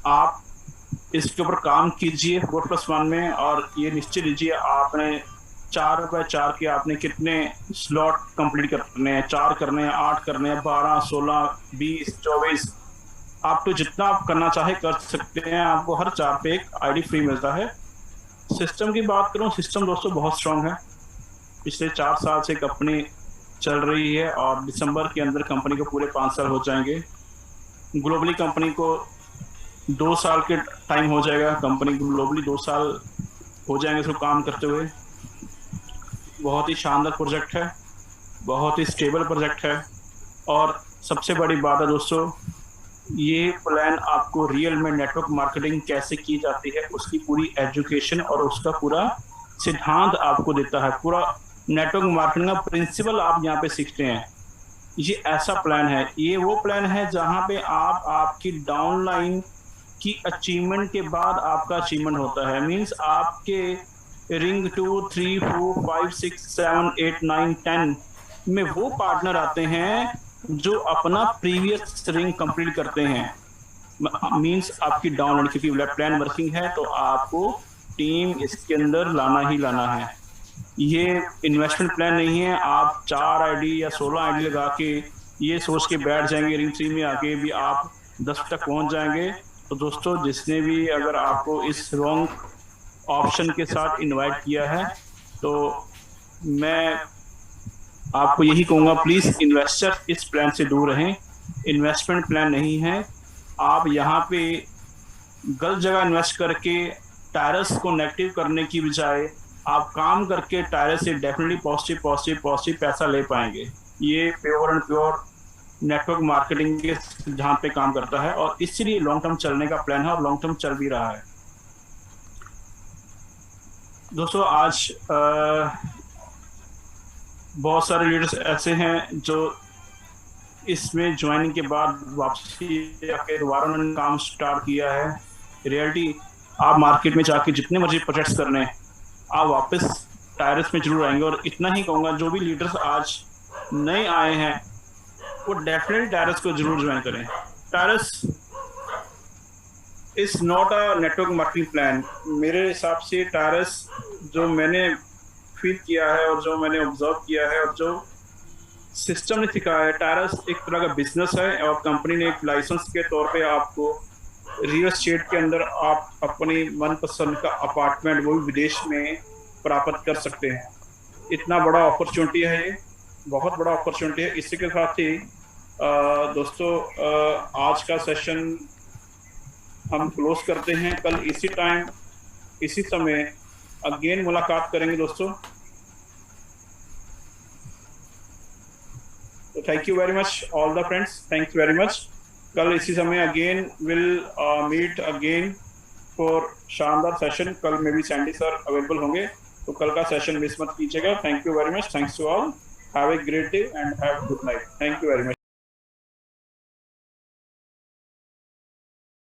Speaker 2: आप इसके ऊपर काम कीजिए 4+1 में, और ये निश्चय लीजिए आपने 4x4 के आपने कितने स्लॉट कंप्लीट करने हैं, 4 करने हैं, 8 करने हैं, 12, 16, 20, 24, आप तो जितना आप करना चाहे कर सकते हैं। आपको हर 4 पे एक आईडी फ्री मिलता है। सिस्टम की बात करूं, सिस्टम दोस्तों बहुत स्ट्रांग है। पिछले 4 साल से कंपनी चल रही है और दिसंबर के अंदर कंपनी को पूरे 5 साल हो जाएंगे। ग्लोबली कंपनी को 2 साल के टाइम हो जाएगा, कंपनी ग्लोबली 2 साल हो जाएंगे इसको काम करते हुए। बहुत ही शानदार प्रोजेक्ट है, बहुत ही स्टेबल प्रोजेक्ट है, और सबसे बड़ी बात है दोस्तों, ये प्लान आपको रियल में नेटवर्क मार्केटिंग कैसे की जाती है उसकी पूरी एजुकेशन और उसका पूरा सिद्धांत आपको देता है। पूरा नेटवर्क मार्केटिंग का प्रिंसिपल आप यहाँ पे सीखते हैं। ये ऐसा प्लान है, ये वो प्लान है जहाँ पे आप आपकी डाउनलाइन की अचीवमेंट के बाद आपका अचीवमेंट होता है। मींस आपके रिंग 2, 3, 4, 5, 6, 7, 8, 9, 10 में वो पार्टनर आते हैं जो अपना प्रीवियस रिंग कंप्लीट करते हैं। मींस आपकी डाउनलाइन, क्योंकि प्लान वर्किंग है तो आपको टीम इसके अंदर लाना ही लाना है। ये इन्वेस्टमेंट प्लान नहीं है आप 4 आईडी या 16 आईडी लगा के ये सोच के बैठ जाएंगे रिंग 3 में आके भी आप 10 तक पहुंच जाएंगे। तो दोस्तों, जिसने भी अगर आपको इस रॉन्ग ऑप्शन के साथ इनवाइट किया है तो मैं आपको यही कहूंगा, प्लीज इन्वेस्टर इस प्लान से दूर रहें। इन्वेस्टमेंट प्लान नहीं है। आप यहाँ पे गलत जगह इन्वेस्ट करके टायरस को नेगेटिव करने की बजाय आप काम करके टायरस से डेफिनेटली पॉजिटिव पैसा ले पाएंगे। ये pure and pure network marketing के जहाँ पे काम करता है और इसलिए लॉन्ग टर्म चलने का प्लान है और लॉन्ग टर्म चल भी रहा है। दोस्तों, आज बहुत सारे लीडर्स ऐसे हैं जो इसमें ज्वाइनिंग के बाद वापसी आके दोबारा उन्होंने काम स्टार्ट किया है। रियलिटी, आप मार्केट में जाके जितने मर्जी प्रोजेक्ट्स करने आप वापस टायरस में जरूर आएंगे। और इतना ही कहूँगा, जो भी लीडर्स आज नए आए हैं वो डेफिनेटली टायरस को जरूर ज्वाइन करें। Tyrus is not a network marketing plan. मेरे हिसाब से टायरस, जो मैंने फील किया है और जो मैंने ऑब्जर्व किया है और जो सिस्टम ने सिखाया है, टायरस एक तरह का बिजनेस है और कंपनी ने एक लाइसेंस के तौर पे आपको रियल एस्टेट के अंदर आप अपनी मनपसंद का अपार्टमेंट वो भी विदेश में प्राप्त कर सकते हैं। इतना बड़ा अपॉर्चुनिटी है, ये बहुत बड़ा अपॉर्चुनिटी है। इसी के साथ ही दोस्तों, आज का सेशन हम क्लोज करते हैं। कल इसी टाइम इसी समय अगेन मुलाकात करेंगे दोस्तों। तो thank you very much all the friends, thanks very much. कल इसी समय again will meet again for शानदार सेशन। कल में भी सैंडी सर अवेलेबल होंगे, तो कल का सेशन मिस मत कीजिएगा। Thank you very much, thanks to all, have a great day and have good night. Thank you very much.